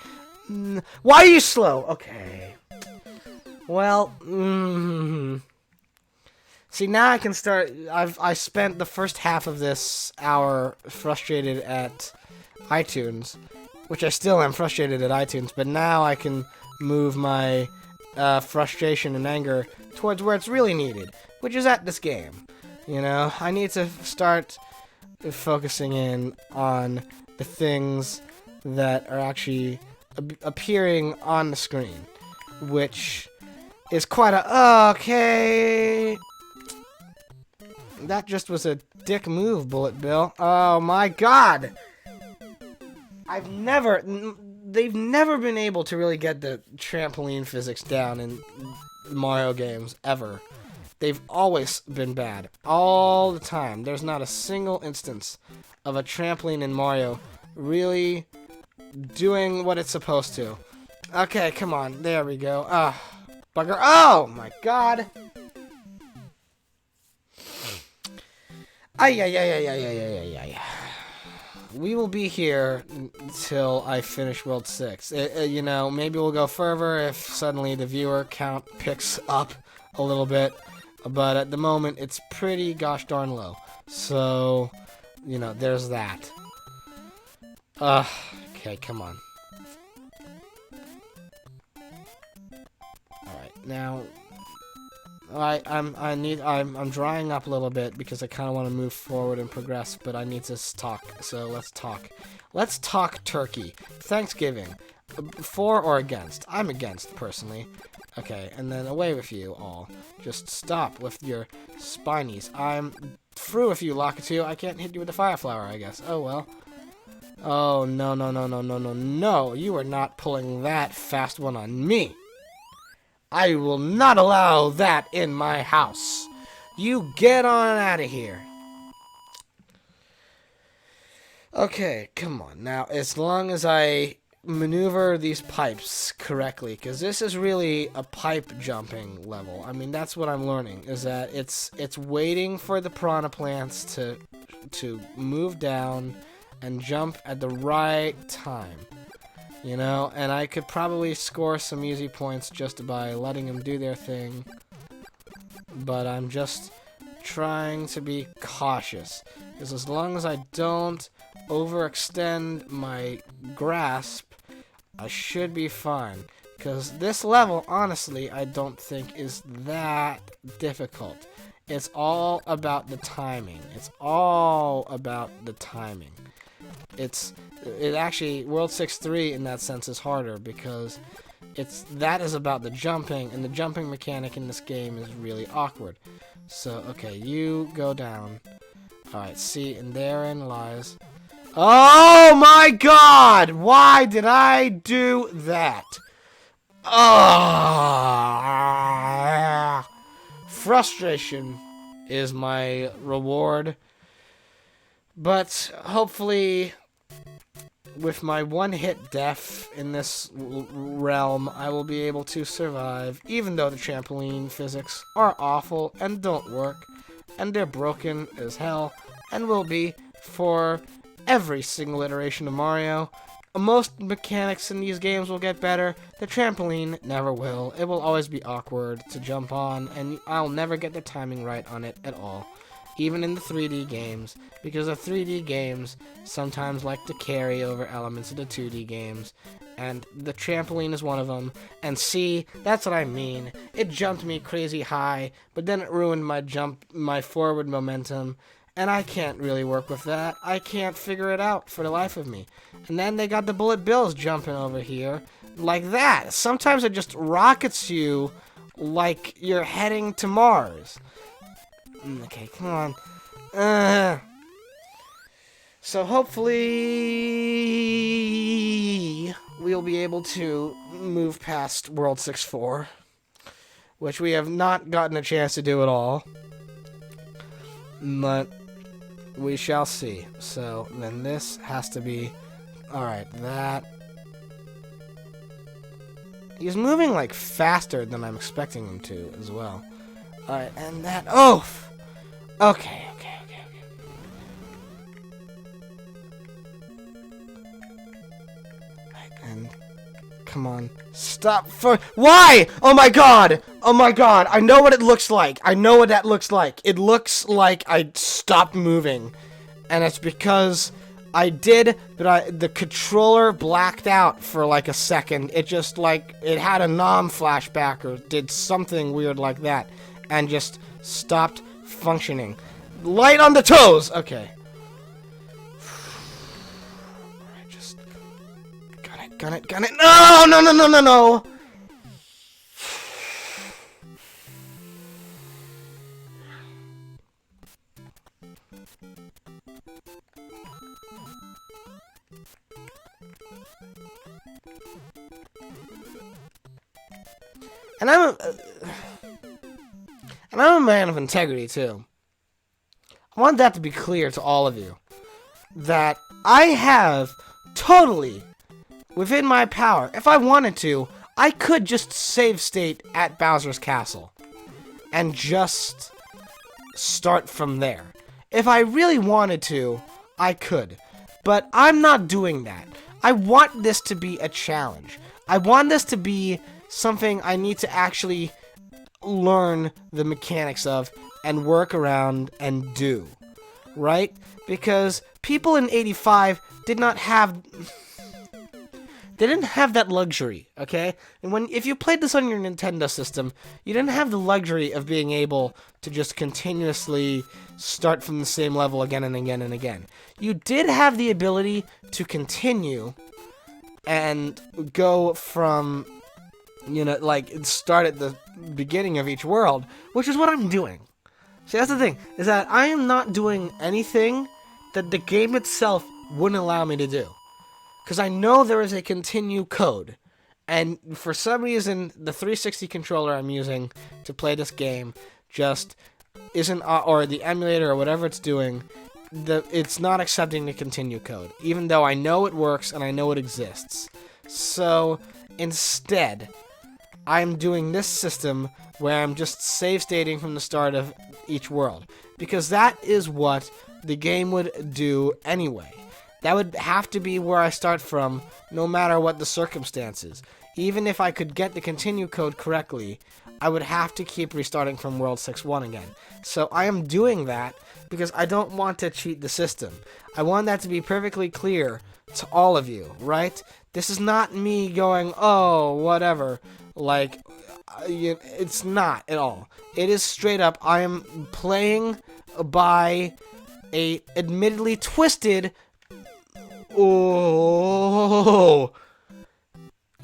Why are you slow? Okay. Well, see, now I can start... I spent the first half of this hour frustrated at iTunes, which I still am frustrated at iTunes, but now I can move my frustration and anger towards where it's really needed, which is at this game. I need to start focusing in on the things that are actually appearing on the screen, which is quite a... Okay... That just was a dick move, Bullet Bill. Oh my god! They've never been able to really get the trampoline physics down in Mario games, ever. They've always been bad. All the time. There's not a single instance of a trampoline in Mario really doing what it's supposed to. Okay, come on. There we go. Bugger. Oh my god! Ay. We will be here until I finish World 6. Maybe we'll go further if suddenly the viewer count picks up a little bit. But at the moment, it's pretty gosh darn low. So, there's that. Okay, come on. Alright, now... I'm drying up a little bit because I kind of want to move forward and progress, but I need to talk. So let's talk. Let's talk turkey. Thanksgiving. For or against? I'm against, personally. Okay, and then away with you all. Just stop with your spinies. I'm through with you, Lakitu. I can't hit you with the fire flower, I guess. Oh, well. Oh, no. You are not pulling that fast one on me. I will not allow that in my house. You get on out of here. Okay, come on. Now, as long as I maneuver these pipes correctly, because this is really a pipe jumping level. I mean, that's what I'm learning, is that it's waiting for the piranha plants to move down and jump at the right time. And I could probably score some easy points just by letting them do their thing. But I'm just trying to be cautious. Because as long as I don't overextend my grasp, I should be fine. Because this level, honestly, I don't think is that difficult. It's all about the timing. It actually, World 6-3 in that sense is harder because that is about the jumping, and the jumping mechanic in this game is really awkward. So, okay, you go down. Alright, see, and therein lies... Oh my god! Why did I do that? Frustration is my reward. But hopefully, with my one-hit death in this realm, I will be able to survive, even though the trampoline physics are awful and don't work, and they're broken as hell, and will be for every single iteration of Mario. Most mechanics in these games will get better. The trampoline never will. It will always be awkward to jump on, and I'll never get the timing right on it at all. Even in the 3D games, because the 3D games sometimes like to carry over elements of the 2D games, And the trampoline is one of them. And see, that's what I mean. It jumped me crazy high, but then it ruined my forward momentum. And I can't really work with that. I can't figure it out for the life of me. And then they got the bullet bills jumping over here like that. Sometimes it just rockets you like you're heading to Mars. Okay, come on. So hopefully we'll be able to move past World 6-4, which we have not gotten a chance to do at all. But we shall see. So then this has to be... Alright, that... He's moving like faster than I'm expecting him to as well. Alright, and that... Oh! Okay. And... Come on. Stop for... Why? Oh my god! Oh my god! I know what it looks like. I know what that looks like. It looks like I stopped moving. And it's because I did, but the controller blacked out for like a second. It just like... It had a flashback or did something weird like that. And just stopped functioning. Light on the toes! Okay. Gun it. No! And I'm a man of integrity, too. I want that to be clear to all of you. That I have totally... within my power, if I wanted to, I could just save state at Bowser's Castle. And just start from there. If I really wanted to, I could. But I'm not doing that. I want this to be a challenge. I want this to be something I need to actually learn the mechanics of and work around and do. Right? Because people in 85 did not have... They didn't have that luxury, okay? And if you played this on your Nintendo system, you didn't have the luxury of being able to just continuously start from the same level again and again and again. You did have the ability to continue and go from, like, start at the beginning of each world, which is what I'm doing. See, that's the thing, is that I am not doing anything that the game itself wouldn't allow me to do. Because I know there is a continue code. And for some reason, the 360 controller I'm using to play this game just isn't, or the emulator or whatever it's doing, it's not accepting the continue code. Even though I know it works and I know it exists. So, instead, I'm doing this system where I'm just save stating from the start of each world. Because that is what the game would do anyway. That would have to be where I start from, no matter what the circumstances. Even if I could get the continue code correctly, I would have to keep restarting from World 6-1 again. So I am doing that because I don't want to cheat the system. I want that to be perfectly clear to all of you, right? This is not me going, oh, whatever. Like, it's not at all. It is straight up, I am playing by a admittedly twisted... Oh,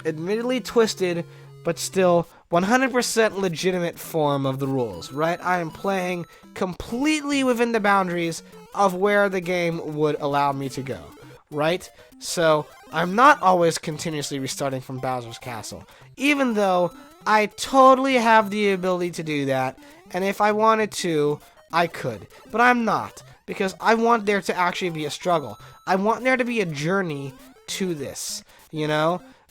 admittedly twisted, but still 100% legitimate form of the rules, right? I am playing completely within the boundaries of where the game would allow me to go, right? So, I'm not always continuously restarting from Bowser's Castle, even though I totally have the ability to do that, and if I wanted to, I could, but I'm not. Because I want there to actually be a struggle. I want there to be a journey to this,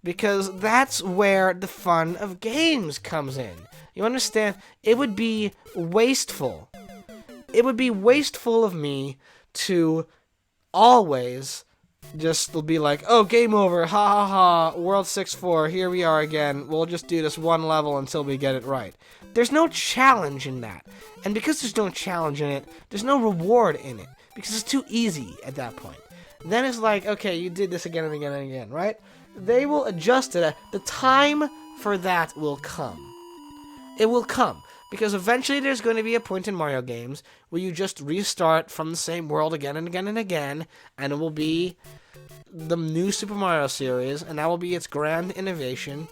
Because that's where the fun of games comes in. You understand? It would be wasteful. It would be wasteful of me to always just be like, oh, game over, ha ha ha, World 6-4, here we are again. We'll just do this one level until we get it right. There's no challenge in that. And because there's no challenge in it, there's no reward in it. Because it's too easy at that point. Then it's like, okay, you did this again and again and again, right? They will adjust it. The time for that will come. It will come. Because eventually there's going to be a point in Mario games where you just restart from the same world again and again and again, and it will be the new Super Mario series, and that will be its grand innovation,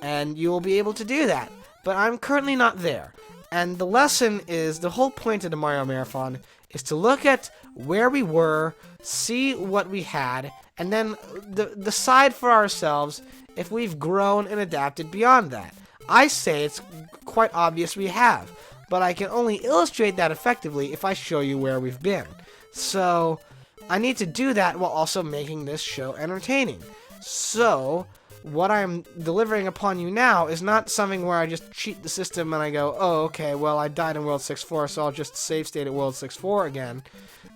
and you will be able to do that. But I'm currently not there. And the lesson is, the whole point of the Mario Marathon is to look at where we were, see what we had, and then decide for ourselves if we've grown and adapted beyond that. I say it's quite obvious we have, but I can only illustrate that effectively if I show you where we've been. So, I need to do that while also making this show entertaining. So, what I'm delivering upon you now is not something where I just cheat the system and I go, oh, okay, well, I died in World 6-4, so I'll just save state at World 6-4 again.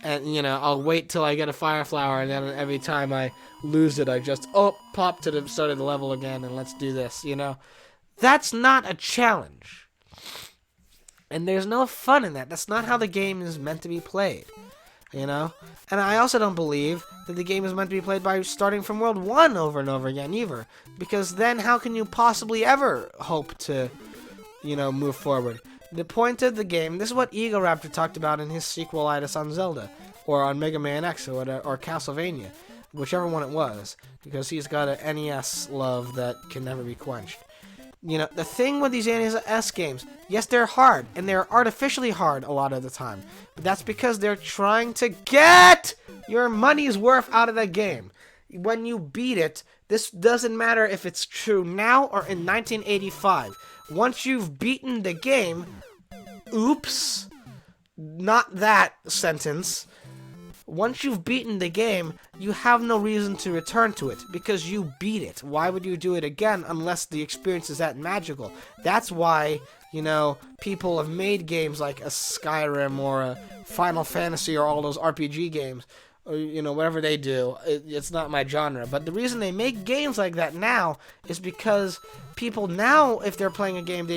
And, I'll wait till I get a Fire Flower, and then every time I lose it, I just, pop to the start of the level again, and let's do this, That's not a challenge. And there's no fun in that. That's not how the game is meant to be played. And I also don't believe that the game is meant to be played by starting from World 1 over and over again either. Because then how can you possibly ever hope to, move forward? The point of the game, this is what Eagle Raptor talked about in his sequelitis on Zelda, or on Mega Man X, or Castlevania, whichever one it was, because he's got an NES love that can never be quenched. The thing with these NES games, yes, they're hard, and they're artificially hard a lot of the time, but that's because they're trying to get your money's worth out of the game. When you beat it, this doesn't matter if it's true now or in 1985. Once you've beaten the game, oops, not that sentence. Once you've beaten the game, you have no reason to return to it, because you beat it. Why would you do it again unless the experience is that magical? That's why, people have made games like a Skyrim or a Final Fantasy or all those RPG games, or, whatever they do. It's not my genre. But the reason they make games like that now is because people now, if they're playing a game,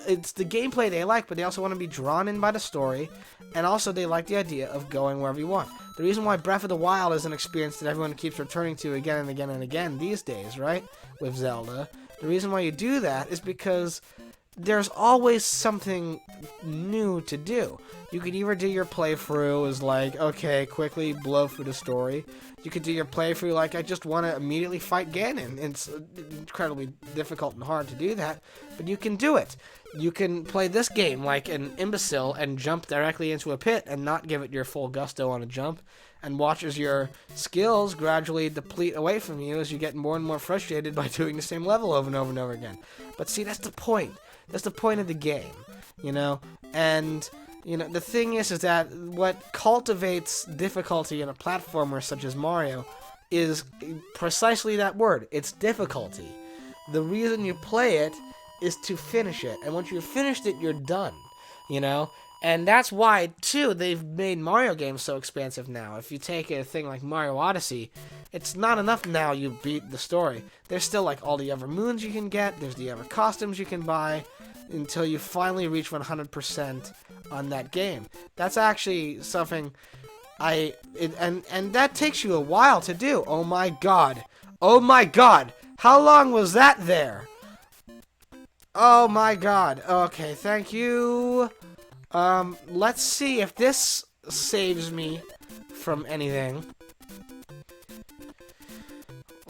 it's the gameplay they like, but they also want to be drawn in by the story, and also they like the idea of going wherever you want. The reason why Breath of the Wild is an experience that everyone keeps returning to again and again and again these days, right, with Zelda, the reason why you do that is because there's always something new to do. You could either do your playthrough as like, okay, quickly blow through the story. You could do your playthrough like, I just want to immediately fight Ganon. It's incredibly difficult and hard to do that, but you can do it. You can play this game like an imbecile and jump directly into a pit and not give it your full gusto on a jump, and watch as your skills gradually deplete away from you as you get more and more frustrated by doing the same level over and over and over again. But see, that's the point. That's the point of the game, And, the thing is that what cultivates difficulty in a platformer such as Mario is precisely that word. It's difficulty. The reason you play it is to finish it. And once you've finished it, you're done, And that's why, too, they've made Mario games so expansive now. If you take a thing like Mario Odyssey, it's not enough now you beat the story. There's still, like, all the other moons you can get. There's the other costumes you can buy until you finally reach 100% on that game. That's actually something and that takes you a while to do. Oh my god. Oh my god. How long was that there? Oh my god. Okay, thank you. Let's see if this saves me from anything.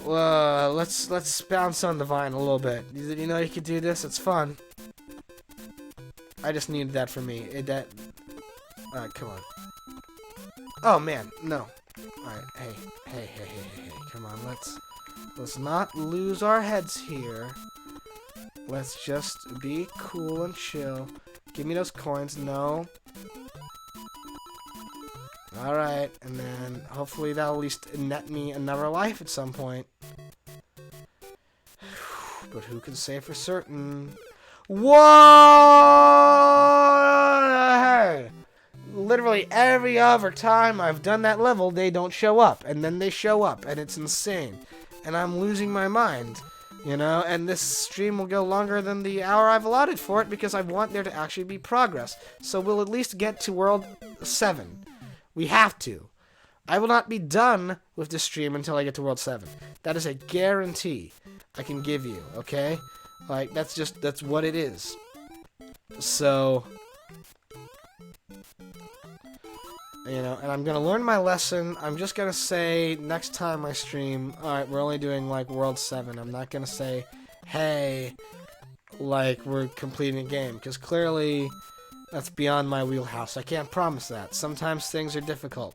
Let's bounce on the vine a little bit. You could do this. It's fun. I just needed that for me. Alright, come on. Oh man, no. Alright, hey. Come on, let's not lose our heads here. Let's just be cool and chill. Give me those coins. No. Alright, and then hopefully that'll at least net me another life at some point. But who can say for certain? Whoa! Hey! Literally every other time I've done that level, they don't show up. And then they show up, and it's insane. And I'm losing my mind. And this stream will go longer than the hour I've allotted for it because I want there to actually be progress. So we'll at least get to World 7. We have to. I will not be done with this stream until I get to World 7. That is a guarantee I can give you, okay? Like, that's what it is. So, you know, and I'm going to learn my lesson. I'm just going to say next time I stream, alright, we're only doing, like, World 7. I'm not going to say, hey, like, we're completing a game. Because clearly, that's beyond my wheelhouse. I can't promise that. Sometimes things are difficult.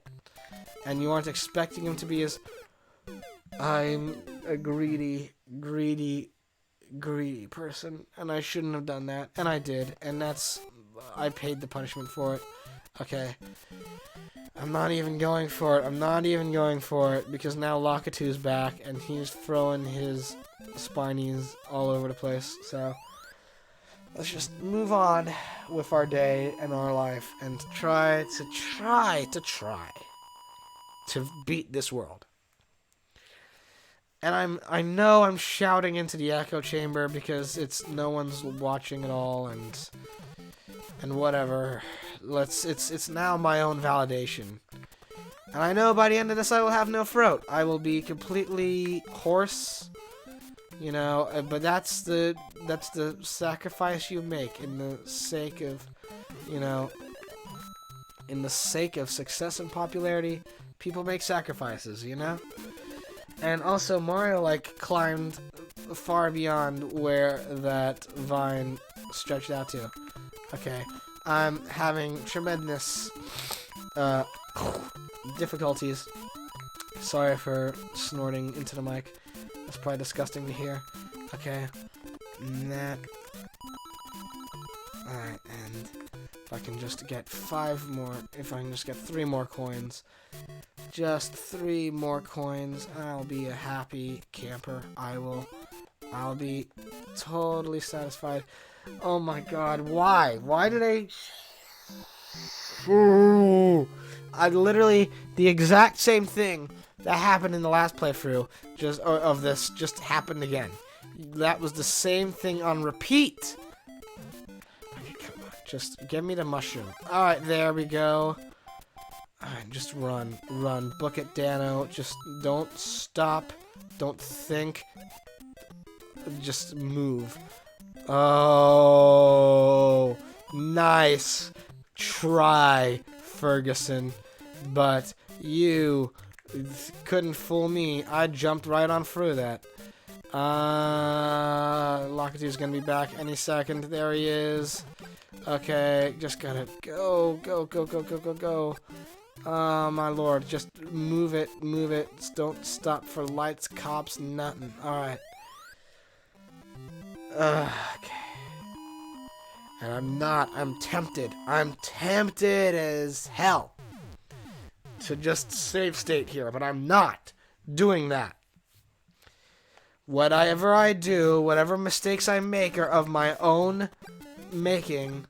And you aren't expecting them to be as... I'm a greedy person. And I shouldn't have done that. And I did. And that's... I paid the punishment for it. Okay. I'm not even going for it. I'm not even going for it. Because now Lakitu's back. And he's throwing his spinies all over the place. So... let's just move on with our day and our life and try to beat this world. And I know I'm shouting into the echo chamber because no one's watching at all and whatever. It's now my own validation. And I know by the end of this I will have no throat. I will be completely hoarse. You know, but that's the sacrifice you make in the sake of, you know, in the sake of success and popularity. People make sacrifices, you know? And also, Mario, like, climbed far beyond where that vine stretched out to. Okay, I'm having tremendous difficulties. Sorry for snorting into the mic. That's probably disgusting to hear. Okay. That. Alright, and if I can just get 5 more, if I can just get 3 more coins, just 3 more coins, I'll be a happy camper. I'll be totally satisfied. Oh my god, why? Why did I literally, the exact same thing that happened in the last playthrough of this just happened again. That was the same thing on repeat. Okay, come on. Just give me the mushroom. Alright, there we go. Alright, just run. Run. Book it, Dano. Just don't stop. Don't think. Just move. Oh, nice try, Ferguson. But you couldn't fool me. I jumped right on through that. Lakitu's gonna be back any second. There he is. Okay, just gotta go. Oh, my lord. Just move it. Don't stop for lights, cops, nothing. Alright. Okay. And I'm tempted. I'm tempted as hell to just save state here, but I'm not doing that. Whatever I do, whatever mistakes I make are of my own making,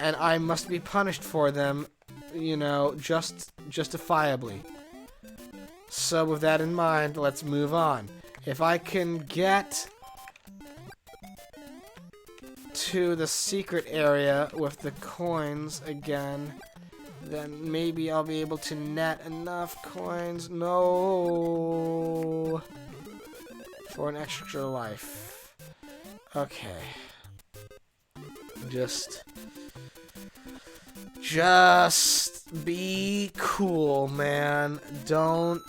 and I must be punished for them, you know, justifiably. So with that in mind, let's move on. If I can get to the secret area with the coins again, then maybe I'll be able to net enough coins. No. For an extra life. Okay. Just be cool, man. Don't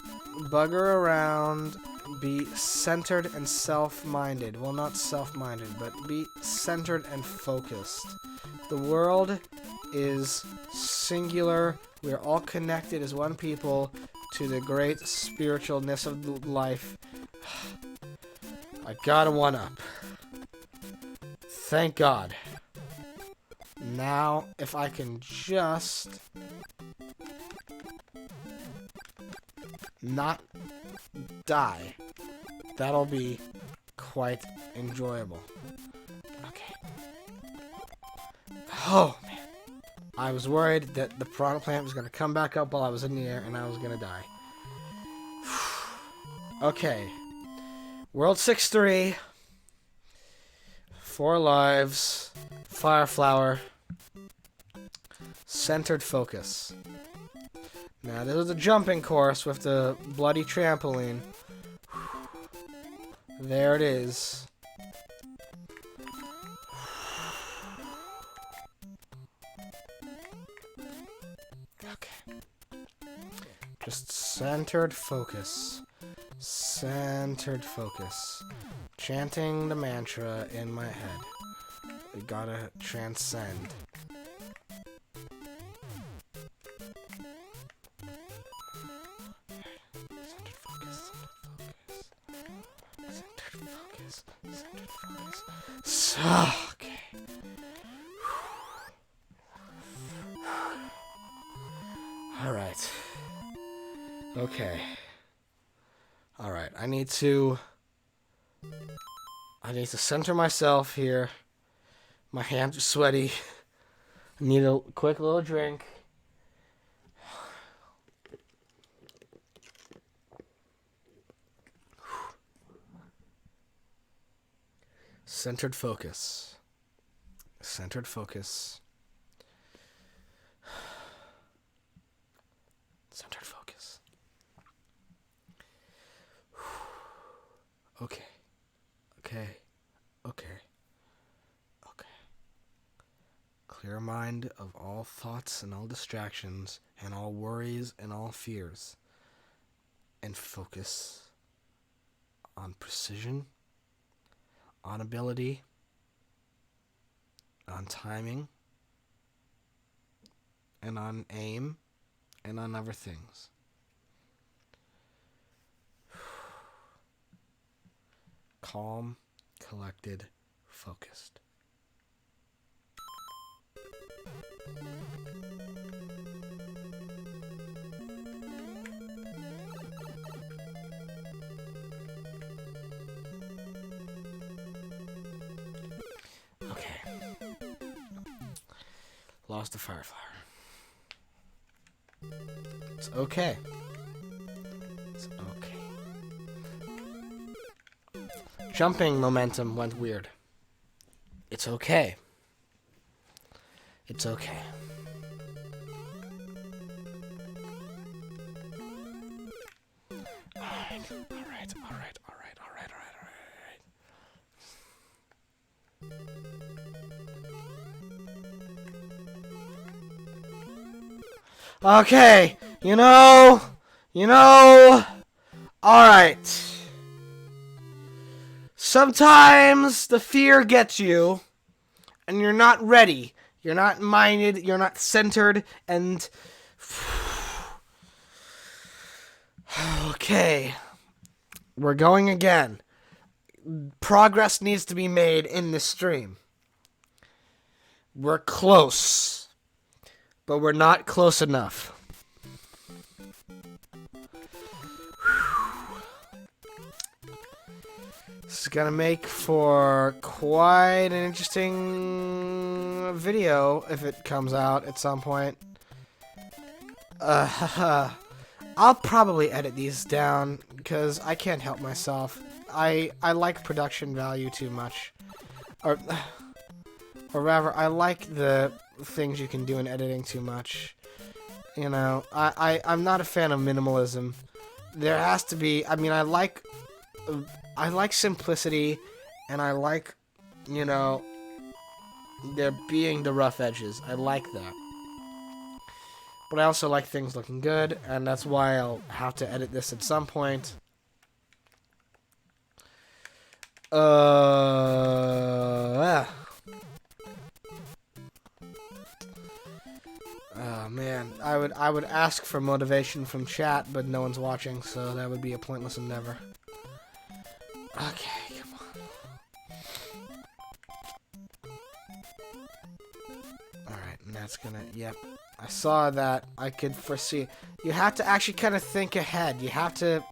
bugger around. Be centered and self-minded. Well, not self-minded, but be centered and focused. The world is singular. We are all connected as one people to the great spiritualness of life. I got a 1-up. Thank God. Now, if I can just not die, that'll be quite enjoyable. Okay. Oh, man. I was worried that the piranha plant was going to come back up while I was in the air and I was going to die. Okay. World 6-3. 4 lives. Fire flower. Centered focus. Now, this is a jumping course with the bloody trampoline. There it is. Okay. Just centered focus. Centered focus. Chanting the mantra in my head. We gotta transcend. Centered focus. Centered focus. Centered focus. So, okay. Alright. Okay. Alright, I need to center myself here. My hands are sweaty. I need a quick little drink. Centered focus. Centered focus. Centered focus. Okay. Okay. Okay. Okay. Clear mind of all thoughts and all distractions and all worries and all fears. And focus on precision, on ability, on timing, and on aim, and on other things. Calm, collected, focused. Okay. Lost the fire flower. It's okay. It's okay. Jumping momentum went weird. It's okay. It's okay. Alright. Okay, you know, alright. Sometimes the fear gets you, and you're not ready. You're not minded, you're not centered, and... Okay. We're going again. Progress needs to be made in this stream. We're close. But we're not close enough. This is gonna make for quite an interesting video if it comes out at some point. I'll probably edit these down because I can't help myself. I like production value too much. Or rather, I like the things you can do in editing too much. You know, I'm not a fan of minimalism. There has to be, I mean, I like simplicity, and I like, you know, there being the rough edges. I like that. But I also like things looking good, and that's why I'll have to edit this at some point. Oh man, I would ask for motivation from chat, but no one's watching, so that would be a pointless endeavor. Okay, come on. Alright, and that's gonna, yep. I saw that. I could foresee. You have to actually kind of think ahead. You have to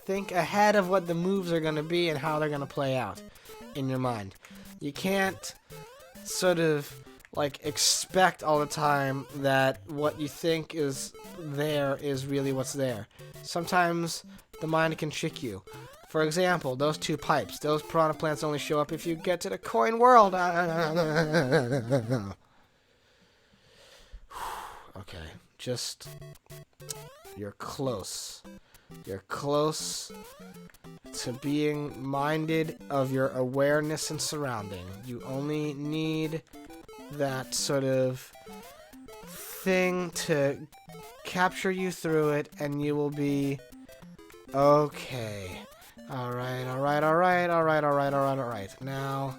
think ahead of what the moves are gonna be and how they're gonna play out in your mind. You can't sort of like expect all the time that what you think is there is really what's there. Sometimes the mind can trick you. For example, those two pipes. Those piranha plants only show up if you get to the coin world. Okay, just You're close. You're close to being minded of your awareness and surrounding. You only need that sort of thing to capture you through it, and you will be okay. Alright. Now,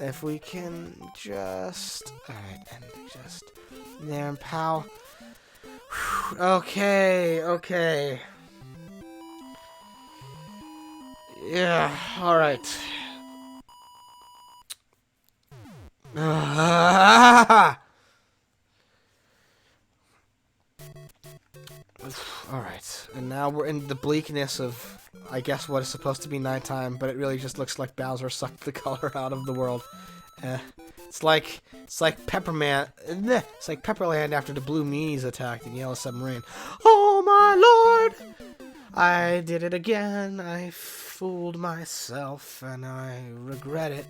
if we can just... Alright, and just... There, pal. Okay. Yeah, alright. Alright, and now we're in the bleakness of, I guess, what is supposed to be nighttime, but it really just looks like Bowser sucked the color out of the world. It's like Pepperman. It's like Pepperland after the blue meanies attacked in Yellow Submarine. Oh my lord! I did it again. I fooled myself, and I regret it.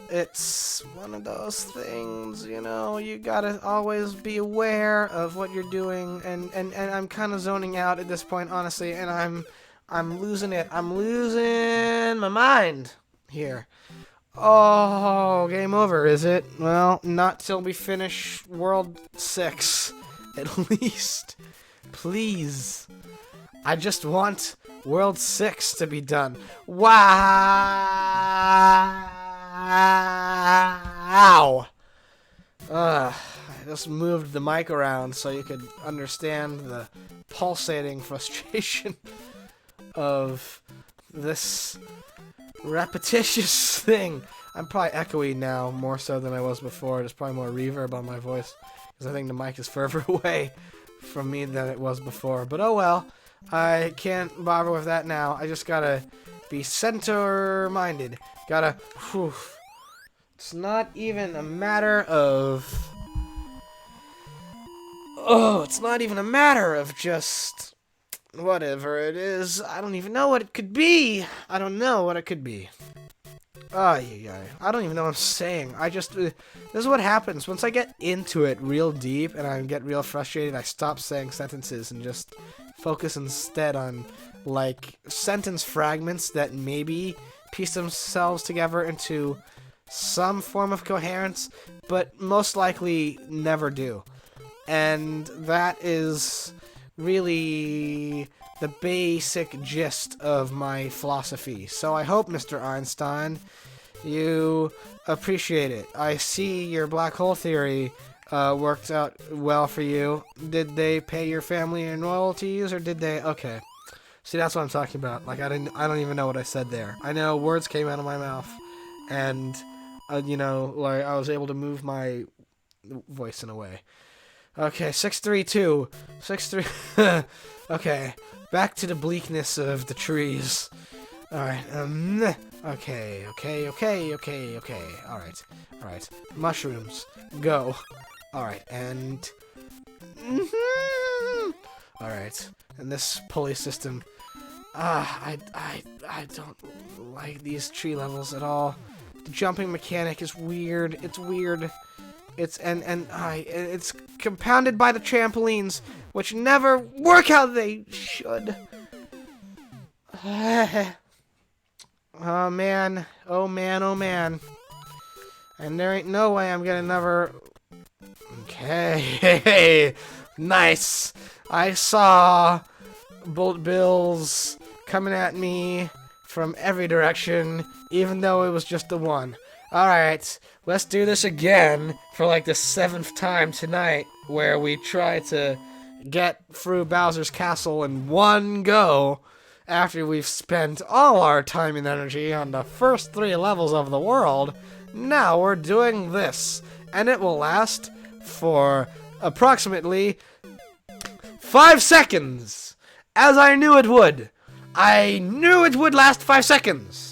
It's one of those things, you know, you gotta always be aware of what you're doing, and I'm kind of zoning out at this point, honestly, and I'm losing it. I'm losing my mind here. Oh, game over, is it? Well, not till we finish World 6, at least. Please. I just want World 6 to be done. Wow! I just moved the mic around so you could understand the pulsating frustration of this repetitious thing. I'm probably echoey now, more so than I was before. There's probably more reverb on my voice, because I think the mic is further away from me than it was before. But oh well, I can't bother with that now. I just gotta be center-minded. Gotta, whew. It's not even a matter of... Oh, it's not even a matter of just... Whatever it is. I don't even know what it could be. I don't know what it could be. I don't even know what I'm saying. This is what happens. Once I get into it real deep and I get real frustrated, I stop saying sentences and just focus instead on, like, sentence fragments that maybe piece themselves together into some form of coherence, but most likely never do. And that is really the basic gist of my philosophy. So I hope, Mr. Einstein, you appreciate it. I see your black hole theory worked out well for you. Did they pay your family in royalties, or did they? Okay. See, that's what I'm talking about. Like, I don't even know what I said there. I know words came out of my mouth, and you know, like, I was able to move my voice in a way. Okay, 632. 6-3. Okay, back to the bleakness of the trees. Alright, okay. Alright. Mushrooms. Go. Alright, and... Alright, and this pulley system. I don't like these tree levels at all. The jumping mechanic is weird. It's weird. It's it's compounded by the trampolines, which never work how they should. Oh man. And there ain't no way I'm gonna never... Okay. Nice. I saw Bolt Bills coming at me from every direction, even though it was just the one. Alright, let's do this again for like the 7th time tonight, where we try to get through Bowser's Castle in one go after we've spent all our time and energy on the first 3 levels of the world. Now we're doing this, and it will last for approximately 5 seconds, as I knew it would. I knew it would last 5 seconds.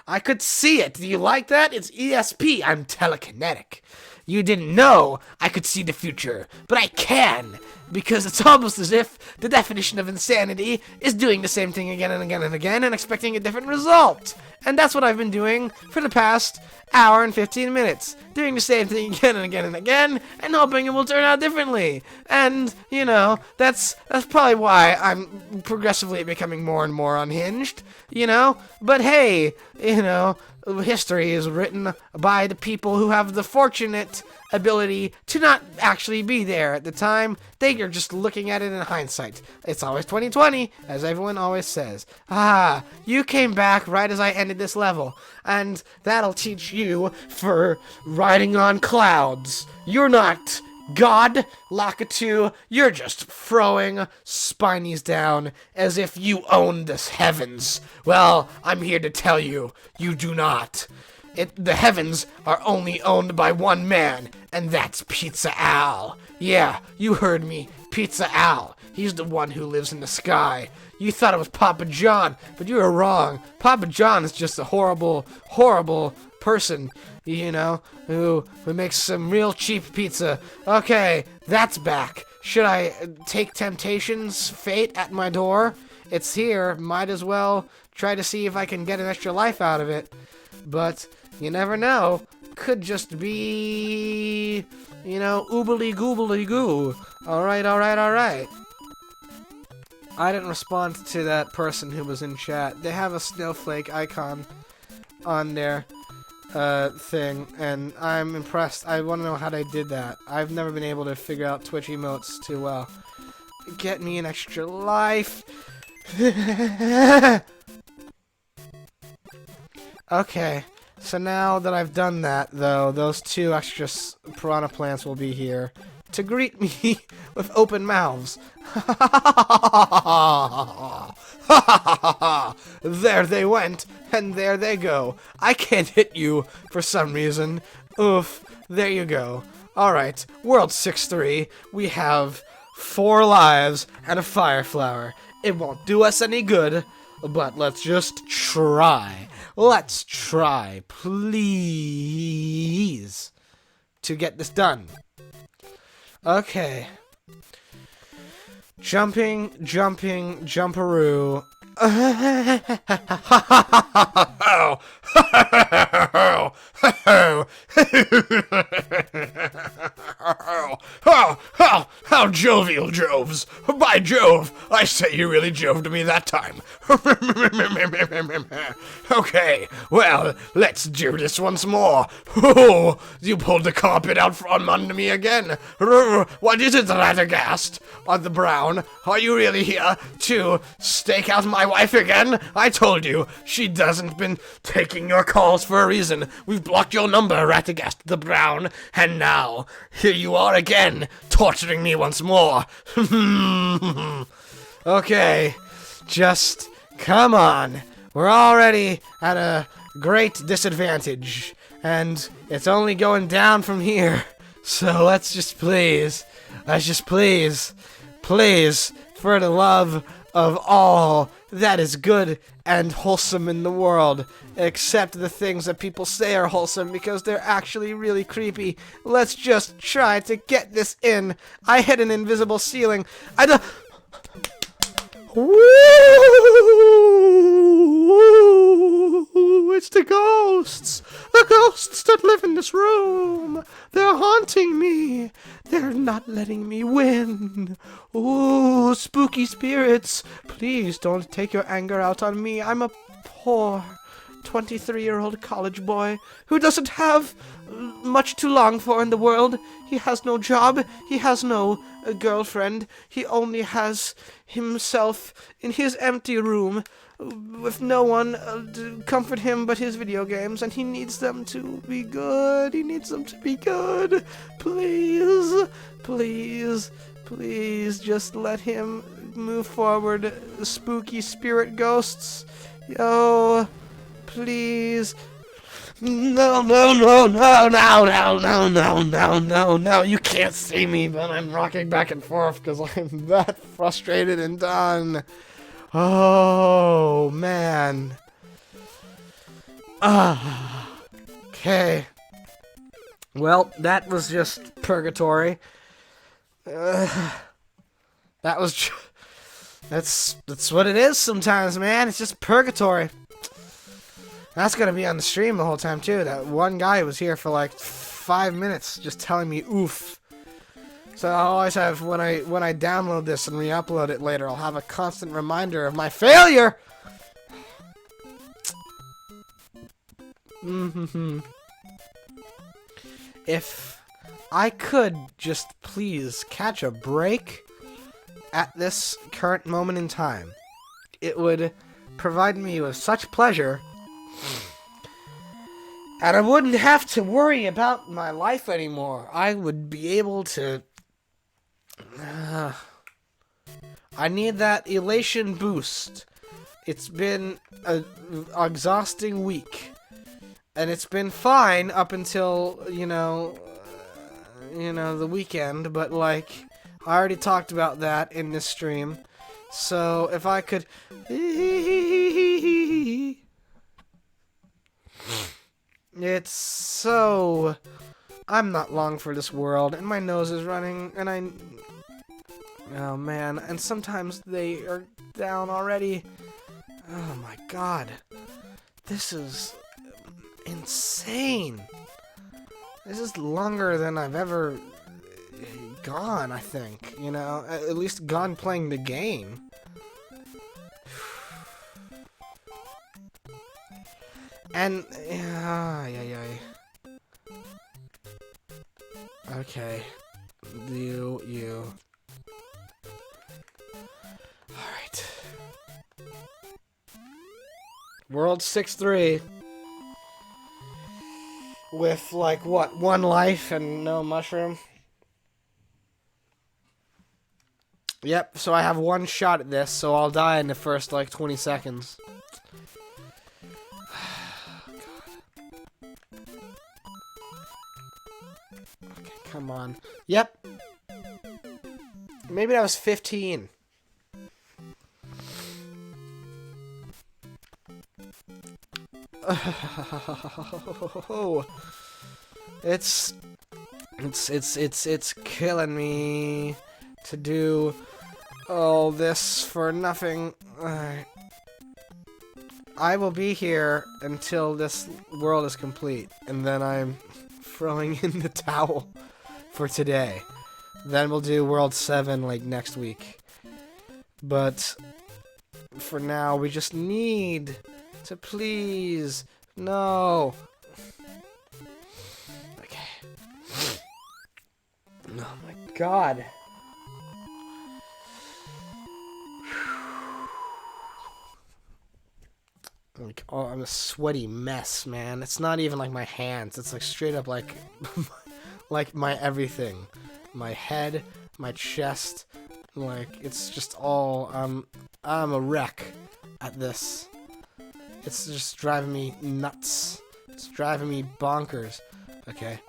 I could see it. Do you like that? It's ESP. I'm telekinetic. You didn't know I could see the future, but I can, because it's almost as if the definition of insanity is doing the same thing again and again and again and expecting a different result. And that's what I've been doing for the past hour and 15 minutes. Doing the same thing again and again and again, and hoping it will turn out differently. And, you know, that's probably why I'm progressively becoming more and more unhinged, you know? But hey, you know, history is written by the people who have the fortunate ability to not actually be there at the time. They are just looking at it in hindsight. It's always 2020, as everyone always says. Ah, you came back right as I ended this level, and that'll teach you for riding on clouds. You're not God, Lakitu, you're just throwing spinies down as if you own the heavens. Well, I'm here to tell you, you do not. The heavens are only owned by one man, and that's Pizza Al. Yeah, you heard me, Pizza Al. He's the one who lives in the sky. You thought it was Papa John, but you were wrong. Papa John is just a horrible, horrible person, you know, who makes some real cheap pizza. Okay, that's back. Should I take Temptation's fate at my door? It's here. Might as well try to see if I can get an extra life out of it. But you never know. Could just be, you know, oobly goobly goo. Alright. I didn't respond to that person who was in chat. They have a snowflake icon on their thing, and I'm impressed. I want to know how they did that. I've never been able to figure out Twitch emotes too well. Get me an extra life. Okay, so now that I've done that, though, those two extra piranha plants will be here to greet me with open mouths. There they went, and there they go. I can't hit you for some reason. Oof, there you go. Alright, World 6-3, we have 4 lives and a fire flower. It won't do us any good, but let's just try. Let's try, please, to get this done. Okay. Jumping, jumperoo. How jovial, Joves! By Jove, I say you really joved me that time. Okay, well, let's do this once more. Oh, you pulled the carpet out from under me again. What is it, Radagast? On the Brown, are you really here to stake out my wife again? I told you, she doesn't been taking your calls for a reason. We've blocked your number, Radagast the Brown, and now, here you are again, torturing me once more. Okay, just come on. We're already at a great disadvantage, and it's only going down from here. So let's just please, for the love of all that is good and wholesome in the world, except the things that people say are wholesome because they're actually really creepy. Let's just try to get this in. I hit an invisible ceiling. Woo! It's the ghosts! The ghosts that live in this room! They're haunting me! They're not letting me win! Ooh, spooky spirits! Please don't take your anger out on me. I'm a poor 23-year-old college boy who doesn't have much to long for in the world. He has no job. He has no girlfriend. He only has himself in his empty room with no one to comfort him but his video games, and he needs them to be good. He needs them to be good. Please, just let him move forward, spooky spirit ghosts. Yo, please. No. You can't see me, but I'm rocking back and forth because I'm that frustrated and done. Oh, man. Okay. Well, that was just purgatory. That's what it is sometimes, man. It's just purgatory. That's gonna be on the stream the whole time too. That one guy was here for like 5 minutes just telling me oof. So I'll always have, when I download this and re-upload it later, I'll have a constant reminder of my failure! If I could just please catch a break at this current moment in time, it would provide me with such pleasure, and I wouldn't have to worry about my life anymore. I would be able to... I need that elation boost. It's been an exhausting week. And it's been fine up until, you know, the weekend. But, like, I already talked about that in this stream. So, if I could... It's so... I'm not long for this world, and my nose is running, and I... Oh, man. And sometimes they are down already. Oh, my God. This is... insane. This is longer than I've ever gone, I think. You know, at least gone playing the game. And okay, you. All right. World 6-3. With, like, what, 1 life and no mushroom? Yep, so I have 1 shot at this, so I'll die in the first, like, 20 seconds. Okay, come on. Yep. Maybe that was 15. It's killing me to do all this for nothing. Alright. I will be here until this world is complete, and then I'm throwing in the towel for today. Then we'll do World 7 like next week. But for now, we just need to please. No. Okay. Oh my God. Like, oh, I'm a sweaty mess, man. It's not even like my hands. It's like straight up like like my everything. My head, my chest, like it's just all I'm a wreck at this. It's just driving me nuts. It's driving me bonkers. Okay.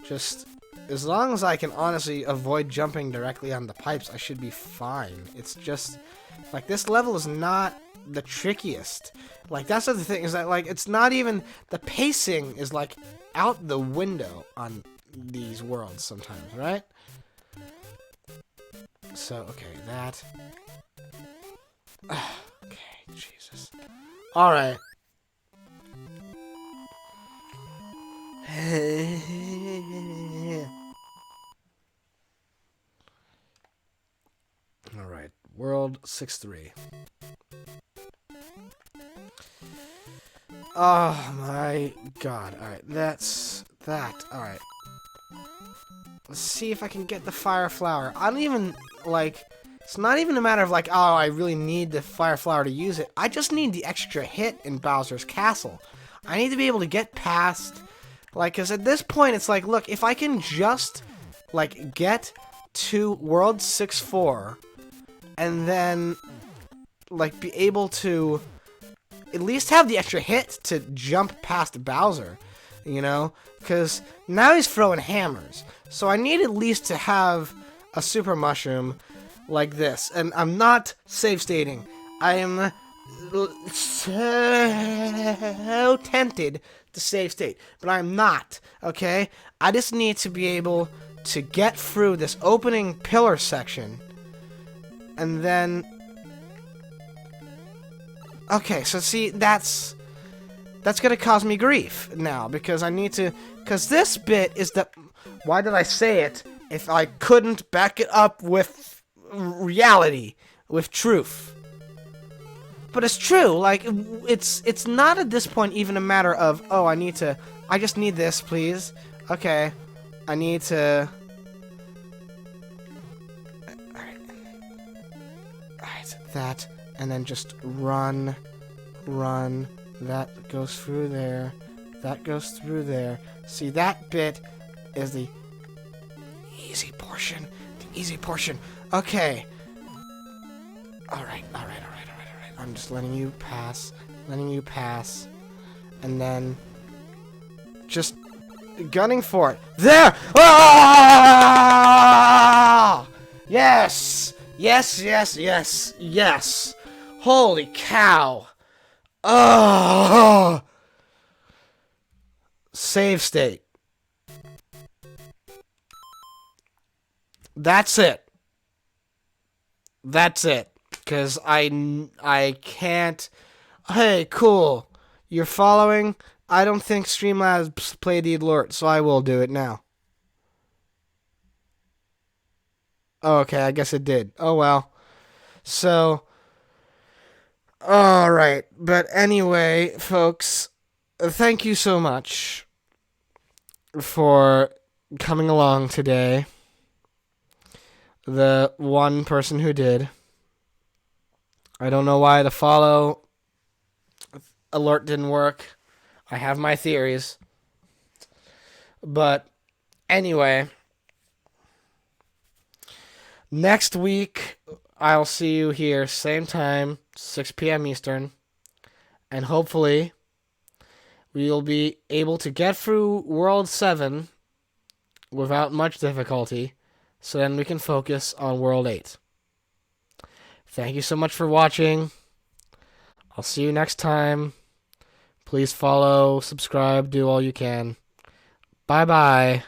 Just as long as I can honestly avoid jumping directly on the pipes, I should be fine. It's just like this level is not the trickiest. Like that's the other thing is that like it's not even the pacing is like out the window on these worlds sometimes, right? So okay, that. Okay, Jesus. All right. All right, World 6-3. Oh my God! All right, that's that. All right. Let's see if I can get the fire flower. I don't even like. It's not even a matter of like, oh, I really need the fire flower to use it. I just need the extra hit in Bowser's Castle. I need to be able to get past, like, because at this point it's like, look, if I can just like get to World 6-4 and then like be able to at least have the extra hit to jump past Bowser, you know, because now he's throwing hammers. So I need at least to have a super mushroom like this. And I'm not save stating. I am so tempted to save state, but I'm not, okay? I just need to be able to get through this opening pillar section and then Okay, so see, that's gonna cause me grief now, because I need to... Because this bit is the... Why did I say it if I couldn't back it up with reality, with truth? But it's true, like, it's not at this point even a matter of, oh, I just need this, please. Okay, I need to... Alright, that, and then just run, that goes through there, that goes through there. See, that bit is the easy portion, Okay. Alright. I'm just letting you pass, and then just gunning for it. There! Ah! Yes! Yes! Holy cow! Oh! Save state. That's it. Because I can't... Hey, cool. You're following? I don't think Streamlabs played the alert, so I will do it now. Oh, okay, I guess it did. Oh, well. So... Alright, but anyway, folks, thank you so much for coming along today. The one person who did. I don't know why the follow alert didn't work. I have my theories. But anyway, next week I'll see you here, same time, 6 p.m. Eastern, and hopefully we'll be able to get through World 7 without much difficulty, so then we can focus on World 8. Thank you so much for watching. I'll see you next time. Please follow, subscribe, do all you can. Bye-bye.